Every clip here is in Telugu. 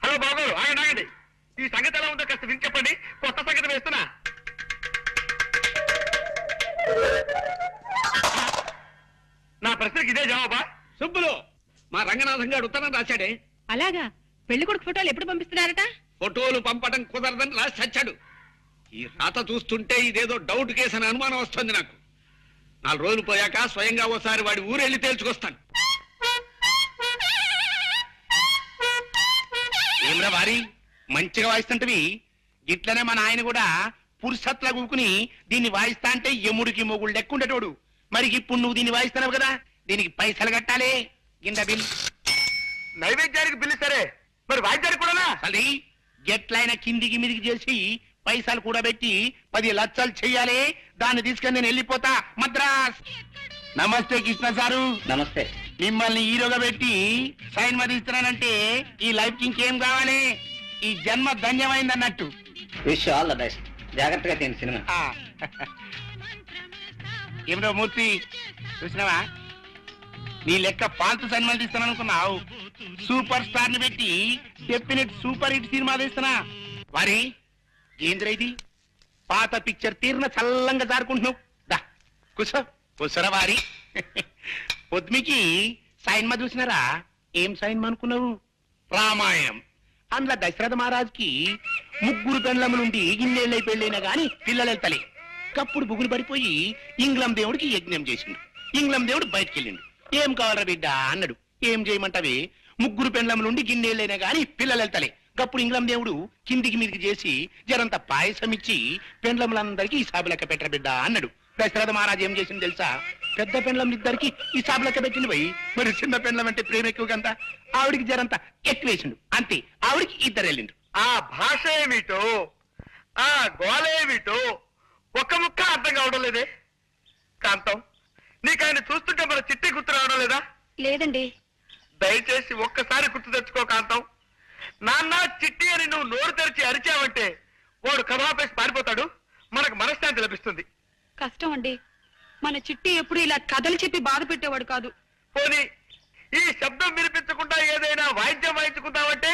హలో బాబు, ఆగండి ఆగండి. ఈ సంగతి ఎలా ఉందో కాస్త విని చెప్పండి. కొత్త సంగతి వేస్తున్నా. నా ప్రశ్నకి ఇదే జవాబా? సుబ్బులు, మా రంగనాథం గారు ఉత్తరం రాశాడే. అలాగా? పెళ్లి కొడుకు ఫోటోలు ఎప్పుడు పంపిస్తున్నారట? ఫోటోలు పంపడం కుదరదని రాసి చచ్చాడు. ఈ రాత చూస్తుంటే ఇదేదో డౌట్ కేసు అని అనుమానం వస్తుంది నాకు. 4 రోజులు పోయాక స్వయంగా ఓసారి వాడి ఊరెళ్ళి తేల్చుకొస్తాను. ఏమ్రా వారి, మంచిగా వాయిస్తుంటవి. ఇట్లనే మన ఆయన కూడా పురుషత్లా కూకుని దీన్ని వాయిస్తా అంటే ఎముడికి మొగుళ్ళు లెక్కుండేటోడు. మరి ఇప్పుడు నువ్వు దీన్ని వాయిస్తున్నావు కదా, దీనికి పైసలు కట్టాలి. కింద బిల్. నైవేద్యానికి బిల్లు సరే, మరి వాయిద్యానికి కూడా అది ఎట్లయినా కిందికి మీదికి చేసి పైసలు కూడా పెట్టి 10 లక్షలు చెయ్యాలి. దాన్ని తీసుకొని నేను వెళ్ళిపోతా మద్రాస్. నమస్తే కృష్ణ సారు. నమస్తే. మిమ్మల్ని హీరోగా పెట్టి సైన్ మీద ఇస్తున్నానంటే ఈ లైఫ్ కి ఇంకేం కావాలి? ఈ జన్మ ధన్యమైంది అన్నట్టు. Wish all the best. జాగ్రత్తగా తిని సినిమా. ఏమిటో మూర్తి, చూసినావా? నీ లెక్క పాల్తు సినిమాలు తీస్తాను అనుకున్నావు. సూపర్ స్టార్ ని పెట్టి డెఫినెట్ సూపర్ హిట్ సినిమా తీస్తున్నా. వారి ఏంద్ర ఇది? పాత పిక్చర్ తీరిన చల్లంగా జారుకుంటున్నావు. దా కూసో. కూసరా వారి. పొద్దుమికి సైన్మా చూసినారా? ఏం సైన్మా అనుకున్నావు? రామాయణం. అందులో దశరథ మహారాజుకి 3 పెండ్లములుండి ఇన్నేళ్ళై పెళ్ళైనా గాని పిల్లలు వెళ్తలే. కప్పుడు బుగులు పడిపోయి ఇంగ్లం దేవుడికి యజ్ఞం చేసిండు. ఇంగ్లం దేవుడు బయటికి వెళ్ళిండు. ఏం కావాలరా బిడ్డ అన్నాడు. ఏం చేయమంటావే? 3 పెండ్లములుండి గిన్నేళ్ళైనా గాని పిల్లలు వెళ్తలే. కప్పుడు ఇంగ్లం దేవుడు కిందికి మీదికి చేసి జరంత పాయసం ఇచ్చి పెండ్లములందరికీ ఈ సాబు లెక్క పెట్టర బిడ్డ అన్నాడు. దశరథ మహారాజు ఏం చేసింది తెలుసా? పెద్ద పెండ్లములిద్దరికి ఈ సాబు లెక్క పెట్టింది పోయి, మరి చిన్న పెండ్లం అంటే ప్రేమ ఎక్కువ కదా, ఆవిడికి జరంత ఎక్కువేసిండు. అంతే, ఆవిడికి 2 వెళ్ళిండు. ఆ భాష ఏమిటో, ఆ గోళేమిటో ఒక్క ముక్క అర్థం కావడం లేదే. కాంతం, నీకు ఆయన చూస్తుంటే మన చిట్టి గుర్తు రావడం లేదా? లేదండి. దయచేసి ఒక్కసారి గుర్తు తెచ్చుకో కాంతం. నాన్న చిట్టి అని నువ్వు నోరు తెరిచి అరిచావంటే వాడు కథాపేసి పారిపోతాడు. మనకు మనశ్శాంతి లభిస్తుంది. కష్టం అండి. మన చిట్టి ఎప్పుడు ఇలా కథలు చెప్పి బాధ పెట్టేవాడు కాదు. పోనీ ఈ శబ్దం వినిపించకుండా ఏదైనా వాయిద్యం వాయించుకుంటావంటే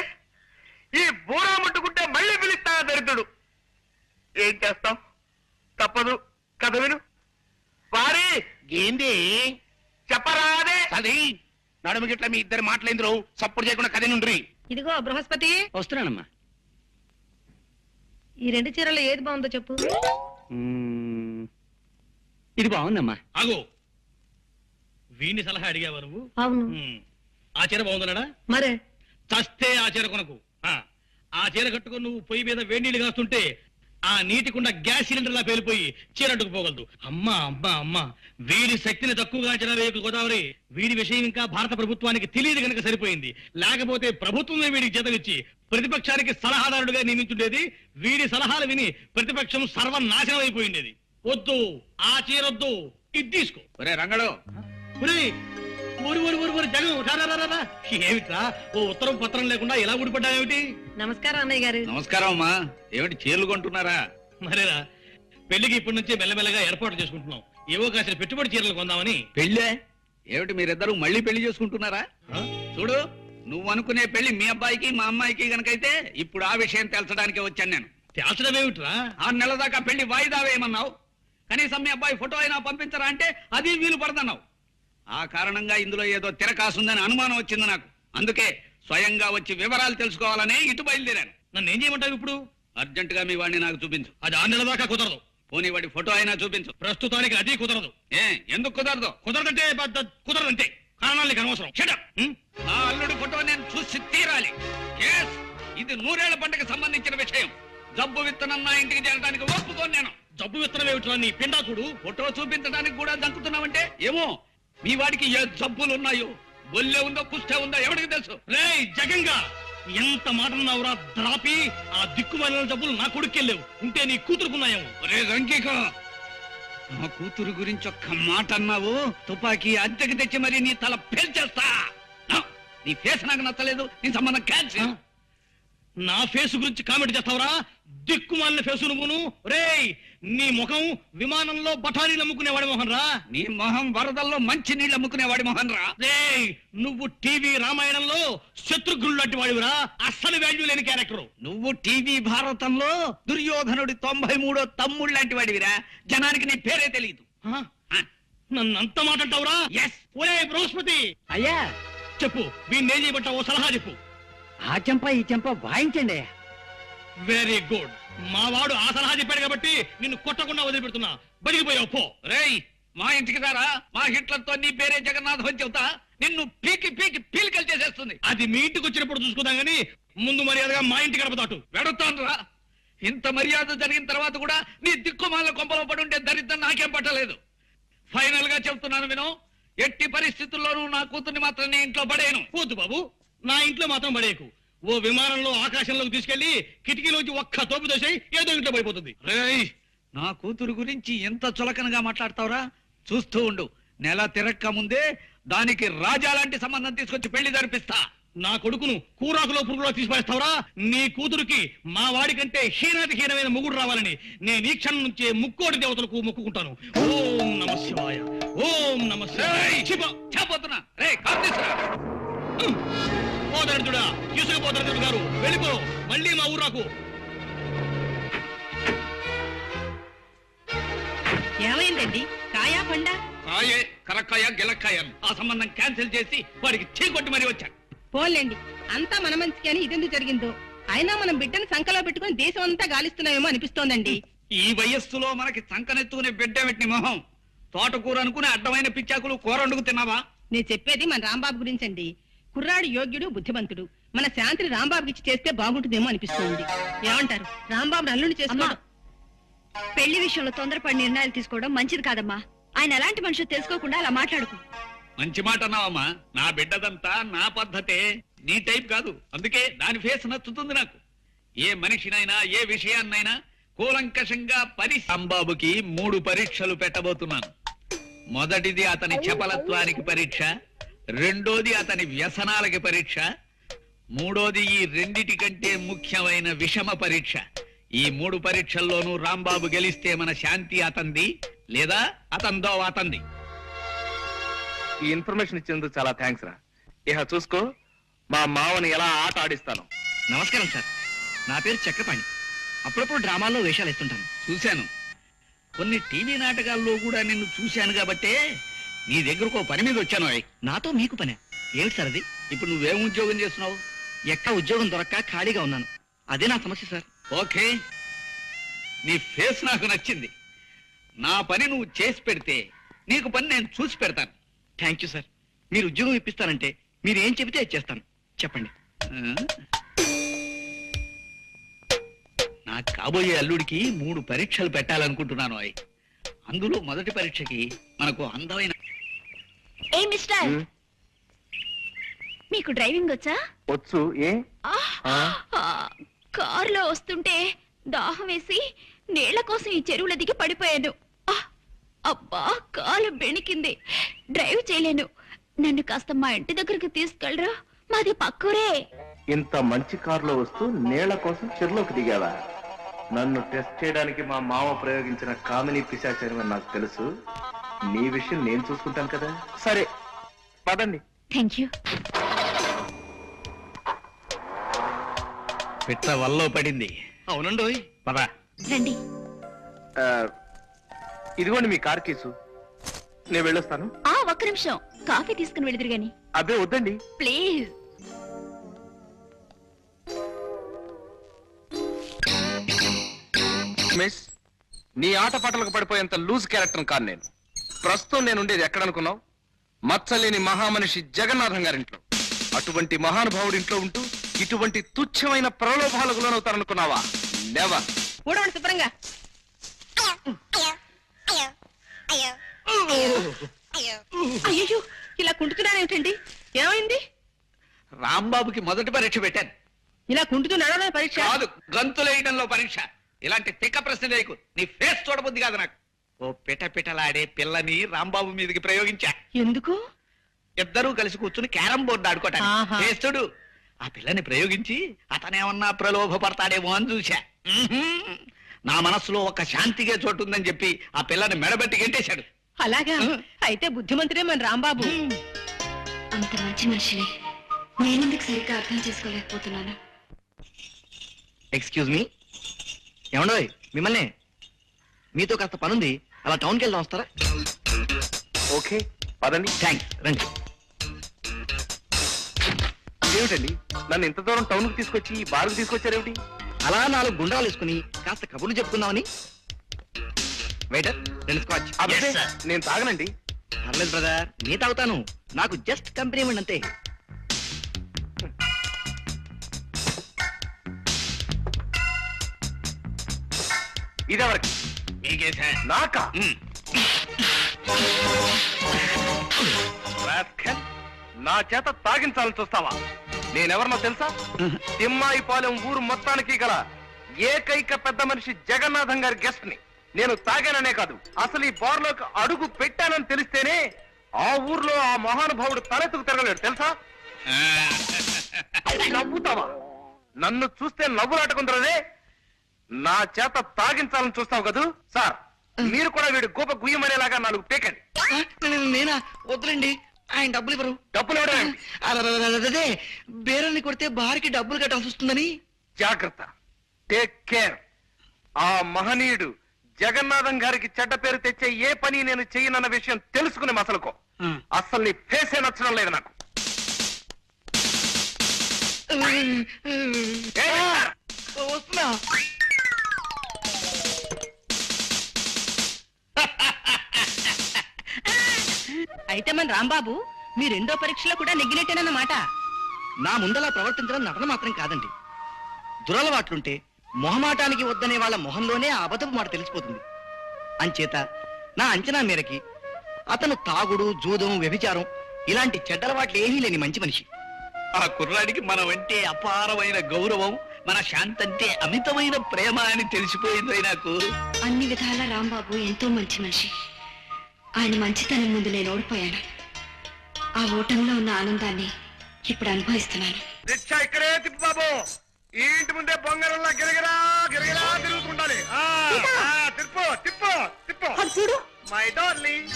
ఈ బూరా ముట్టుకుంటే మళ్ళీ పిలుస్తా దరిద్రుడు. ఏం చేస్తాం, తప్పదు. కథ విను. వారి ఏంది చెప్పరాదే. అది నడుము గిట్ల మీ ఇద్దరు మాటలేందరు సప్పుడు చేయకుండా కథ నుండ్రి. ఇదిగో బృహస్పతి, వస్తున్నానమ్మా. ఈ 2 చీరల్లో ఏది బాగుందో చెప్పు. ఇది బాగుందమ్మా. ఆగో, వీడిని సలహా అడిగావా నువ్వు? అవును. ఆ చీర బాగుందన్నాడా? మరే చస్తే ఆ చీర కొనకు. ఆ చీర కట్టుకుని నువ్వు పొయ్యి మీద వేడి నీళ్లు కాస్తుంటే ఆ నీటికుండా గ్యాస్ సిలిండర్ లా పేలిపోయి చీర అడ్డుకుపోగలదు. అమ్మా అమ్మా అమ్మా, వీడి శక్తిని తక్కువగా అంచనా వేయకు గోదావరి. వీడి విషయం ఇంకా భారత ప్రభుత్వానికి తెలియదు కనుక సరిపోయింది. లేకపోతే ప్రభుత్వమే వీడికి జీతమిచ్చి ప్రతిపక్షానికి సలహాదారుడిగా నియమించుండేది. వీడి సలహాలు విని ప్రతిపక్షం సర్వనాశనం అయిపోయిండేది. వద్దు, ఆ చీరొద్దు, ఇది తీసుకో. ఒరే రంగడు, జగన్ ఏమిట్రా ఓ ఉత్తరం పత్రం లేకుండా ఎలా ఊడిపడ్డావేమిటి? నమస్కారం అన్నయ్య గారు. నమస్కారం అమ్మా. ఏమిటి చీరలు కొంటున్నారా? మరేరా, పెళ్లికి ఇప్పటి నుంచే మెల్లమెల్లగా ఏర్పాటు చేసుకుంటున్నాం. ఏవో కాసిన పెట్టుబడి చీరలు కొందామని. పెళ్ళే ఏమిటి? మీరిద్దరు మళ్ళీ పెళ్లి చేసుకుంటున్నారా? చూడు, నువ్వు అనుకునే పెళ్లి మీ అబ్బాయికి మా అమ్మాయికి గనకైతే ఇప్పుడు ఆ విషయం తేల్చడానికి వచ్చాను నేను. తేల్చడం ఏమిట్రా? 6 నెలల దాకా పెళ్లి వాయిదా వేయమన్నావు. కనీసం మీ అబ్బాయి ఫోటో అయినా పంపించరా అంటే అది వీలు పడదన్నావు. ఆ కారణంగా ఇందులో ఏదో తిరకాసుందని అనుమానం వచ్చింది నాకు. అందుకే స్వయంగా వచ్చి వివరాలు తెలుసుకోవాలనే ఇటు బయలుదేరాను. నన్ను ఏం చేయమంటావు ఇప్పుడు? అర్జెంటుగా మీ వాడిని నాకు చూపించు. అది 6 నెలల దాకా కుదరదు. పోనీ వాడి ఫోటో అయినా చూపించు. ప్రస్తుతానికి అది కుదరదు. ఎందుకు కుదరదు? కుదరదంటే కుదరదంటే కారణాలు నీకు అనవసరం. నా అల్లుడి ఫోటో నేను చూసి తీరాలి. ఇది 100 ఏళ్ల పంటకు సంబంధించిన విషయం. జబ్బు విత్తనం నా ఇంటికి చేరడానికి ఒప్పుకోను నేను. జబ్బు విత్తనం ఏమిట్రా నీ పిండాకుడు? ఫోటో చూపించడానికి కూడా దంకుతున్నావంటే ఏమో మీ వాడికి ఏ జబ్బులు ఉన్నాయో, బొల్లే ఉందో కుష్ఠే ఉందో ఎవరికి తెలుసు. రే జగంగా, ఎంత మాట ఉన్నావురా ద్రాపి? ఆ దిక్కుమాలిన జబ్బులు నా కొడుకెళ్ళేవు. ఉంటే నీ కూతురుకున్నాయేమో. రే రంకిక, నా కూతురు గురించి ఒక్క మాట అన్నావు, తుపాకీ అద్దెకి తెచ్చి మరి నీ తల పేల్చేస్తా. నీ ఫేస్ నాకు నచ్చలేదు, నీ సంబంధం క్యాన్సిల్. నా ఫేస్ గురించి కామెంట్ చేస్తావురా? దిక్కుమాలిన ఫేసు నువ్వును. రేయ్, నీ ముఖం విమానంలో బఠానీలు అమ్ముకునేవాడి మొహన్ రా. నీ మొహం వరదల్లో మంచి నీళ్ళు అమ్ముకునేవాడి మొహన్ రా. రేయ్, నువ్వు టీవీ రామాయణంలో శత్రుఘ్నుడు లాంటి వాడివిరా. అస్సలు వాల్యూ లేని క్యారెక్టర్. నువ్వు టీవీ భారతంలో దుర్యోధనుడి 93వ తమ్ముడు లాంటి వాడివిరా. జనానికి నీ పేరే తెలియదు. నన్ను అంత మాట్లాడతావురా? ఎస్. ఒరే బృహస్పతి, అయ్యా చెప్పు, వీణ్ణేం చేయబట్టావో సలహా చెప్పు. ఆ చెంప ఈ చెంప వాయించండి. Very good. మా వాడు ఆ సలహా చెప్పాడు కాబట్టి నిన్ను కొట్టకుండా వదిలిపెడుతున్నా. బడిగిపోయావు పో. రేయ్, మా ఇంటికి రారా. మా హిట్లర్తో నీ పేరే జగన్నాథం అని చెబుతా. నిన్ను పీకి పీకి పీలికలు చేసేస్తుంది. అది మీ ఇంటికి వచ్చినప్పుడు చూసుకుందాం గానీ ముందు మర్యాదగా మా ఇంటి గడప దాటు. వెడతాను రా. ఇంత మర్యాద జరిగిన తర్వాత కూడా నీ దిక్కుమాల కొంపలో పడి ఉంటే దరిద్రం నాకేం పట్టలేదు. ఫైనల్ గా చెప్తున్నాను విను. ఎట్టి పరిస్థితుల్లోనూ నా కూతుర్ని మాత్రం నీ ఇంట్లో పడేయను. పోతు బాబు, నా ఇంట్లో మాత్రం పడేయకు. ఓ విమానంలో ఆకాశంలోకి తీసుకెళ్లి కిటికీలోంచి ఒక్క తోపు దోసేయి, ఏదో ఇంట్లో పడిపోతుంది. రేయ్, నా కూతురు గురించి ఎంత చులకనగా మాట్లాడతావురా? చూస్తూ ఉండు. నెల తిరక్క ముందే దానికి రాజా లాంటి సంబంధం తీసుకొచ్చి పెళ్లి జరిపిస్తా. నా కొడుకును కూరాకులో పురుగులో తీసిపడేస్తావురా? నీ కూతురుకి మా వాడి కంటే హీనాతి హీనమైన మొగుడు రావాలని నేను ఈ క్షణం నుంచే ముక్కోటి దేవతలకు మొక్కుకుంటాను. ఓం నమ శివాయ, ఓం నమ శివాయ. చెప్పబోతున్నా. రే, కారు తీసుకురా. పోదరుడా, తీసుకుపోతారు గారు. వెళ్ళిపో, మళ్ళీ మా ఊరాకు. ఏమైందండి? కాయా పండా? కాయే, కరక్కాయ, గిలక్కాయ. ఆ సంబంధం క్యాన్సిల్ చేసి వాడికి చీకొట్టి మరీ వచ్చాను. పోన్లేండి, అంతా మన మంచికి అని ఇదెందుకు జరిగిందో. అయినా మనం బిడ్డను సంకలో పెట్టుకుని దేశం అంతా గాలిస్తున్నామేమో అనిపిస్తోందండి. ఈ వయస్సులో మనకి సంకనెత్తుకునే బిడ్డ పెట్టిన మొహం. తోటకూర అనుకుని అడ్డమైన పిచ్చాకులు కూర వండుకు తిన్నావా? నేను చెప్పేది మన రాంబాబు గురించండి. కుర్రాడు యోగ్యుడు, బుద్ధిమంతుడు. మన శాంతిని రాంబాబుకి ఇచ్చి చేస్తే బాగుంటుందేమో అనిపిస్తోంది. ఏమంటారు? రాంబాబు అల్లుని చేసుకోవడం. పెళ్లి విషయంలో తొందరపడి నిర్ణయాలు తీసుకోవడం మంచిది కాదమ్మా. ఆయన ఎలాంటి మనుషులు తెలుసుకోకుండా అలా మాట్లాడుకు. మంచి మాట అన్నావమ్మా. నా బిడ్డదంతా నా పద్ధతే, నీ టైప్ కాదు. అందుకే దాని ఫేస్ నచ్చుతుంది నాకు. ఏ మనిషినైనా ఏ విషయాన్నైనా కూలంకషంగా రాంబాబుకి 3 పరీక్షలు పెట్టబోతున్నాను. మొదటిది అతని చపలత్వానికి పరీక్ష, రెండోది అతని వ్యసనాలకి పరీక్ష, మూడోది ఈ రెండిటి కంటే ముఖ్యమైన విషమ పరీక్ష. ఈ 3 పరీక్షల్లోనూ రాంబాబు గెలిస్తే మన శాంతి అతంది, లేదా అతందో అతంది. ఈ ఇన్ఫర్మేషన్ ఇచ్చేందుకు చాలా థ్యాంక్స్ రా. ఇహ చూసుకో, మా మావని ఎలా ఆట ఆడిస్తాను. నమస్కారం సార్, నా పేరు చక్రపాణి. అప్పుడప్పుడు డ్రామాల్లో వేషాలు ఇస్తుంటాను. చూశాను. కొన్ని టీవీ నాటకాల్లో కూడా నిన్ను చూశాను కాబట్టే నీ దగ్గరకు ఓ పని మీద వచ్చాను. నాతో మీకు పనే ఏమిటి సార్ అది? ఇప్పుడు నువ్వేం ఉద్యోగం చేస్తున్నావు? ఎక్కడ ఉద్యోగం దొరక్క ఖాళీగా ఉన్నాను. అదే నా సమస్య సార్. ఓకే, నీ ఫేస్ నాకు నచ్చింది. నా పని నువ్వు చేసి పెడితే నీకు పని నేను చూసి పెడతాను. Thank you sir. మీరు ఉద్యోగం ఇప్పిస్తారంటే మీరు ఏం చెబితే అది చేస్తాను. చెప్పండి. నా కాబోయే అల్లుడికి 3 పరీక్షలు పెట్టాలనుకుంటున్నాను. అందులో మొదటి పరీక్షకి మనకు అందమైన ఏ మిస్టర్, మీకు డ్రైవింగ్ వచ్చా? వచ్చు. ఏ కారులో వస్తుంటే దాహం వేసి నీళ్ల కోసం ఈ చెరువుల దిగి పడిపోయాను. అబ్బా, కాలు బెణికింది. డ్రైవ్ చేయలేను. నన్ను కాస్త మా ఇంటి దగ్గరికి తీసుకెళ్ళరా? మాది పక్కూరే. ఇంత మంచి కారులో వస్తూ నీళ్ల కోసం చెరువులోకి దిగావా? నన్ను టెస్ట్ చేయడానికి మా మామ ప్రయోగించిన కామిని పిశాచని నాకు తెలుసు. నీ విషయం నేను చూసుకుంటాను కదా. సరే పదండి. Thank you. పిట్ట వల్లో పడింది. అవునండి. పదా రండి. ఇదిగోండి మీ కార్ కేసు. నేను వెళ్ళొస్తాను. ఒక్క నిమిషం, కాఫీ తీసుకుని వెళుదురు గాని. అబ్బే వద్దండి. ప్లీజ్. మిస్, నీ ఆటపాటలకు పడిపోయేంత లూజ్ క్యారెక్టర్ కాదు నేను. ప్రస్తుతం నేను ఉండేది ఎక్కడనుకున్నావు? మచ్చలేని మహామనిషి జగన్నాథం గారింట్లో. అటువంటి మహానుభావుడి ఇంట్లో ఉంటూ ఇటువంటి తుచ్చమైన ప్రలోభాలకు లోనవుతారనుకున్నావా? నెవర్. ఊడవండి శుభ్రంగా. అయ్యో, ఇలా కుంటున్నానేమిటండి? ఏమైంది? రాంబాబుకి మొదటి పరీక్ష పెట్టాను. ఇలా కుంటుతూ నడవడం పరీక్ష కాదు, గంతులేయడంలో పరీక్ష. ఇలాంటి తిక్క ప్రశ్న లేకు. నీ ఫేస్ చూడబుద్ది కాదు నాకు. ఓ పిటపిటలాడే పిల్లని రాంబాబు మీదకి ప్రయోగించా. ఎందుకు? ఇద్దరూ కలిసి కూర్చుని క్యారం బోర్డు ఆడుకోవటానికి. ఆహా. చేస్తుడు ఆ పిల్లని ప్రయోగించి అతనేమన్నా ప్రలోభపడతాడేమో అని చూశా. నా మనసులో ఒక శాంతిగే చోటు ఉందని చెప్పి ఆ పిల్లని మెడబెట్టి గెంటేశాడు. అలాగా అయితే బుద్ధిమంతుడే మన రాంబాబు. అంత మంచి మనిషిని నేనెందుకు సరిగ్గా అర్థం చేసుకోలేకపోతున్నాను. ఎక్స్క్యూజ్ మీ, ఏమండోయ్ మిమ్మల్ని, మీతో కాస్త పనుంది, అలా టౌన్కి వెళ్దాం, వస్తారా? ఓకే పదండి. థ్యాంక్స్, రండి. ఏమిటండి నన్ను ఇంత దూరం టౌన్ కు తీసుకొచ్చి ఈ బార్కు తీసుకొచ్చారేమిటి? అలా 4 గుండ్రాలు వేసుకుని కాస్త కబుర్లు చెప్పుకుందామని. Waiter, 2 scotch. అబ్బే, నేను తాగనండి. పర్లేదు బ్రదర్, నీ తాగుతాను, నాకు జస్ట్ కంపెనీ ఇవ్వండి అంతే. ఇదెవరికి? మీకేసా నాకా? రాస్కెల్, నా చేత తాగించాలని చూస్తావా? నేనెవరినో తెలుసా? తిమ్మాయిపాలెం ఊరు మొత్తానికి గల ఏకైక పెద్ద మనిషి జగన్నాథం గారి గెస్ట్ ని. నేను తాగాననే కాదు, అసలు ఈ బార్లోకి అడుగు పెట్టానని తెలిస్తేనే ఆ ఊర్లో ఆ మహానుభావుడు తలెత్తుకు తిరగలేడు తెలుసా? నవ్వుతావా? నన్ను చూస్తే నవ్వులాటకుందరదే. నా చేత తాగించాలని చూస్తావు కదూ? సార్, మీరు కూడా వీడు గోప గుయ్యమనేలాగా 4 పేకండి. నేనా? వద్దులండి, ఆయన డబ్బులు ఇవ్వరు. డబ్బులు ఇవ్వడం? అదే బేరల్ని కొడితే బారికి డబ్బులు కట్టాల్సి వస్తుందని. జాగ్రత్త, టేక్ కేర్. ఆ మహనీయుడు జగన్నాథం గారికి చెడ్డ పేరు తెచ్చే ఏ పని నేను చెయ్యనన్న విషయం తెలుసుకునే మసలుకో. అసలు నీ ఫేసే నచ్చడం లేదు నాకు. వస్తున్నా. అయితే మన రాంబాబు మీ 2వ పరీక్షలో కూడా నెగ్గినట్టేనన్నమాట. నా ముందలా ప్రవర్తించడం నటన మాత్రం కాదండి. దురలవాట్లుంటే మొహమాటానికి వద్దనే వాళ్ళ మొహంలోనే ఆ అబద్ధపు మాట తెలిసిపోతుంది. అంచేత నా అంచనా మేరకి అతను తాగుడు, జూదం, వ్యభిచారం ఇలాంటి చెడ్డలవాట్లు ఏమీ లేని మంచి మనిషి. ఆ కుర్రాడికి మనం అంటే అపారమైన గౌరవం, మన శాంతంటే అమితమైన ప్రేమ అని తెలిసిపోయింది నాకు. అన్ని విధాలా రాంబాబు ఎంతో మంచి మనిషి. ఆయన మంచితనం ముందు నేను ఓడిపోయాను. ఆ ఓటంలో ఉన్న ఆనందాన్ని ఇప్పుడు అనుభవిస్తున్నాను. రిక్షా ఇక్కడే తిప్పు బాబు. ఈ ఇంటి ముందే బొంగరంలా గిరగిరా గిరగిరా తిరుగుతుండాలి. తిప్పు తిప్పు తిప్పు. చూడు మై డార్లింగ్,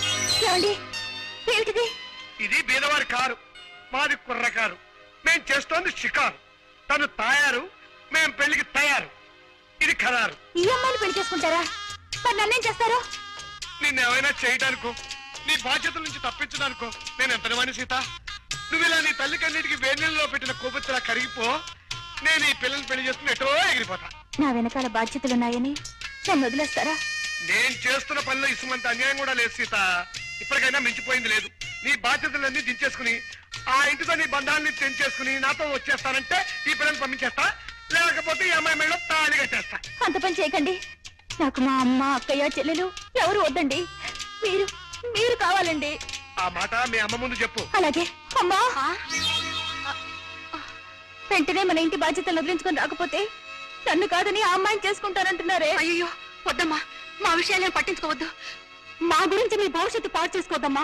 ఇది బీదవారి కారు, మాది కుర్ర కారు. మేం చేస్తోంది షికారు. తను తాయారు, మేం పెళ్లికి తయారు. ఇది ఖరారు. ఈ అమ్మాయిని పెళ్లి చేసుకుంటారా? మరి నన్నేం చేస్తారు? నిన్నేమైనా చేయడానికో, నీ బాధ్యతల నుంచి తప్పించడానికో నేను ఎంతనివాణి సీత. నువ్వు ఇలా నీ తల్లి కన్నిటికి వేణిలో పెట్టిన కొవ్వొత్తిలా కరిగిపో. నేను ఈ పిల్లల్ని పెళ్లి చేసుకుని ఎటో ఎగిరిపోతా. నా వెనకాల బాధ్యతలున్నాయని నన్ను వదిలేస్తారా? నేను చేస్తున్న పనిలో ఇసుమంత అన్యాయం కూడా లేదు సీత. ఇప్పటికైనా మించిపోయింది లేదు. నీ బాధ్యతలన్నీ దించేసుకుని ఆ ఇంటితో నీ బంధాలని తెంచేసుకుని నాతో వచ్చేస్తానంటే ఈ పిల్లల్ని పంపించేస్తా, లేకపోతే ఈ అమ్మాయి మెడలో తాళి కట్టేస్తా. అంత పని చేయకండి. నాకు మా అమ్మ, అక్కయ్య, చెల్లెలు ఎవరు వద్దండి. మీరు మీరు కావాలండి. ఆ మాట మీ అమ్మ ముందు చెప్పు. అలాగే. అమ్మా, వెంటనే మన ఇంటి బాధ్యతలు వదిలించుకొని రాకపోతే నన్ను కాదని ఆ అమ్మాయిని చేసుకుంటానంటున్నారే. అయ్యో వద్దమ్మా, మా విషయాలేం పట్టించుకోవద్దు. మా గురించి మీ భవిష్యత్తు పాడు చేసుకోవద్దమ్మా.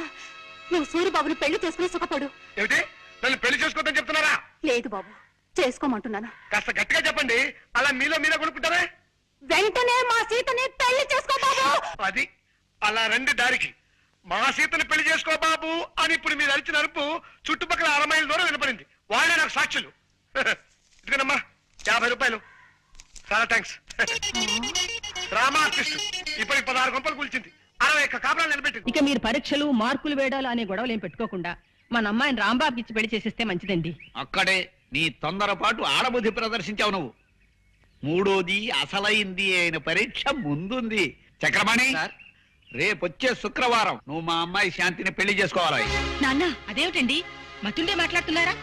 నువ్వు సూర్యబాబుని పెళ్లి చేసుకుని సుఖపడు. ఏమిటి, నన్ను పెళ్లి చేసుకోవద్దని చెప్తున్నారా? లేదు బాబు, చేసుకోమంటున్నాను. కాస్త గట్టిగా చెప్పండి. అలా మీలో మీరే కొనుక్కుంటారా? వెంటనే మా సీతని పెళ్లి చేసుకో బాబు. అది అలా రండి దారికి. మా సీతను పెళ్లి చేసుకో బాబు అని ఇప్పుడు మీరు అరిచిన అరుపు చుట్టుపక్కల 6 మైళ్ళ దూరం వినపడింది. వాళ్ళే నాకు సాక్షులు. ఇదిగోనమ్మా 50 రూపాయలు. చాలా థ్యాంక్స్. డ్రామా ఆర్టిస్ట్ ఇప్పటికి 16 గంపలు కూల్చింది, 60 కాపురాలు నిలబెట్టింది. ఇక మీరు పరీక్షలు, మార్కులు వేయడాలు అనే గొడవలు ఏం పెట్టుకోకుండా మన అమ్మాయిని రాంబాబుకి ఇచ్చి పెళ్లి చేసేస్తే మంచిదండి. అక్కడే నీ తొందరపాటు ఆడబుద్ధి ప్రదర్శించావు నువ్వు. మూడోది అసలైంది అయిన పరీక్ష ముందుంది. చక్రపాణి, రేపొచ్చే శుక్రవారం నువ్వు మా అమ్మాయి శాంతిని పెళ్లి చేసుకోవాలి. నాన్న, అదేమిటండి మతుండే మాట్లాడుతున్నారా?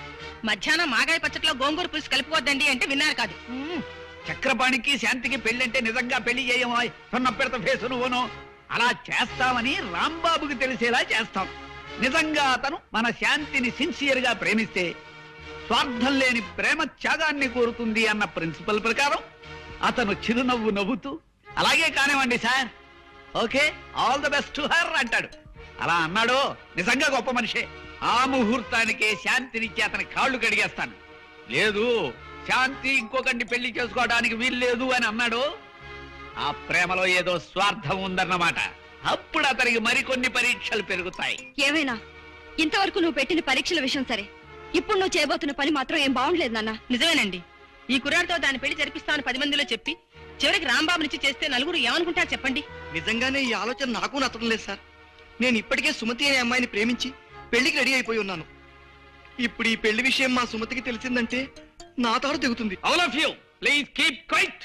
మధ్యాహ్నం మాగాయ పచ్చట్లో గోంగూర పులుసు కలుపుకోద్దండి అంటే విన్నారు కాదు. చక్రపాణికి శాంతికి పెళ్ళంటే నిజంగా పెళ్లి చేయమో సున్న పెడత ఫేసు నువ్వును. అలా చేస్తామని రాంబాబుకి తెలిసేలా చేస్తాం. నిజంగా అతను మన శాంతిని సిన్సియర్ గా ప్రేమిస్తే స్వార్థం లేని ప్రేమ త్యాగాన్ని కోరుతుంది అన్న ప్రిన్సిపల్ ప్రకారం అతను చిరునవ్వు నవ్వుతూ అలాగే కానివ్వండి sir, okay, all the best to her అంటాడు. అలా అన్నాడు, నిజంగా గొప్ప మనిషే. ఆ ముహూర్తానికే శాంతినిచ్చి అతని కాళ్ళు కడిగేస్తాను. లేదు, శాంతి ఇంకొకరిని పెళ్లి చేసుకోవడానికి వీల్లేదు అని అన్నాడు. ఆ ప్రేమలో ఏదో స్వార్థం ఉందన్నమాట. అప్పుడు అతనికి మరికొన్ని పరీక్షలు పెరుగుతాయి. ఏమైనా ఇంతవరకు నువ్వు పెట్టిన పరీక్షల విషయం సరే, ఇప్పుడు నువ్వు చేయబోతున్న పని మాత్రం ఏం బాగుండలేదు నాన్న. నిజమేనండి. ఈ కుర్రాడితో దాని పెళ్లి జరిపిస్తామని 10 మందిలో చెప్పి చివరికి రాంబాబు నుంచి చేస్తే నలుగురు ఏమనుకుంటారు చెప్పండి? నిజంగానే ఈ ఆలోచన నాకు నచ్చడం లేదు సార్. నేను ఇప్పటికే సుమతి అనే అమ్మాయిని ప్రేమించి పెళ్లికి రెడీ అయిపోయి ఉన్నాను. ఇప్పుడు ఈ పెళ్లి విషయం మా సుమతికి తెలిసిందంటే నా తాడు తెగుతుంది. All of you please keep quiet.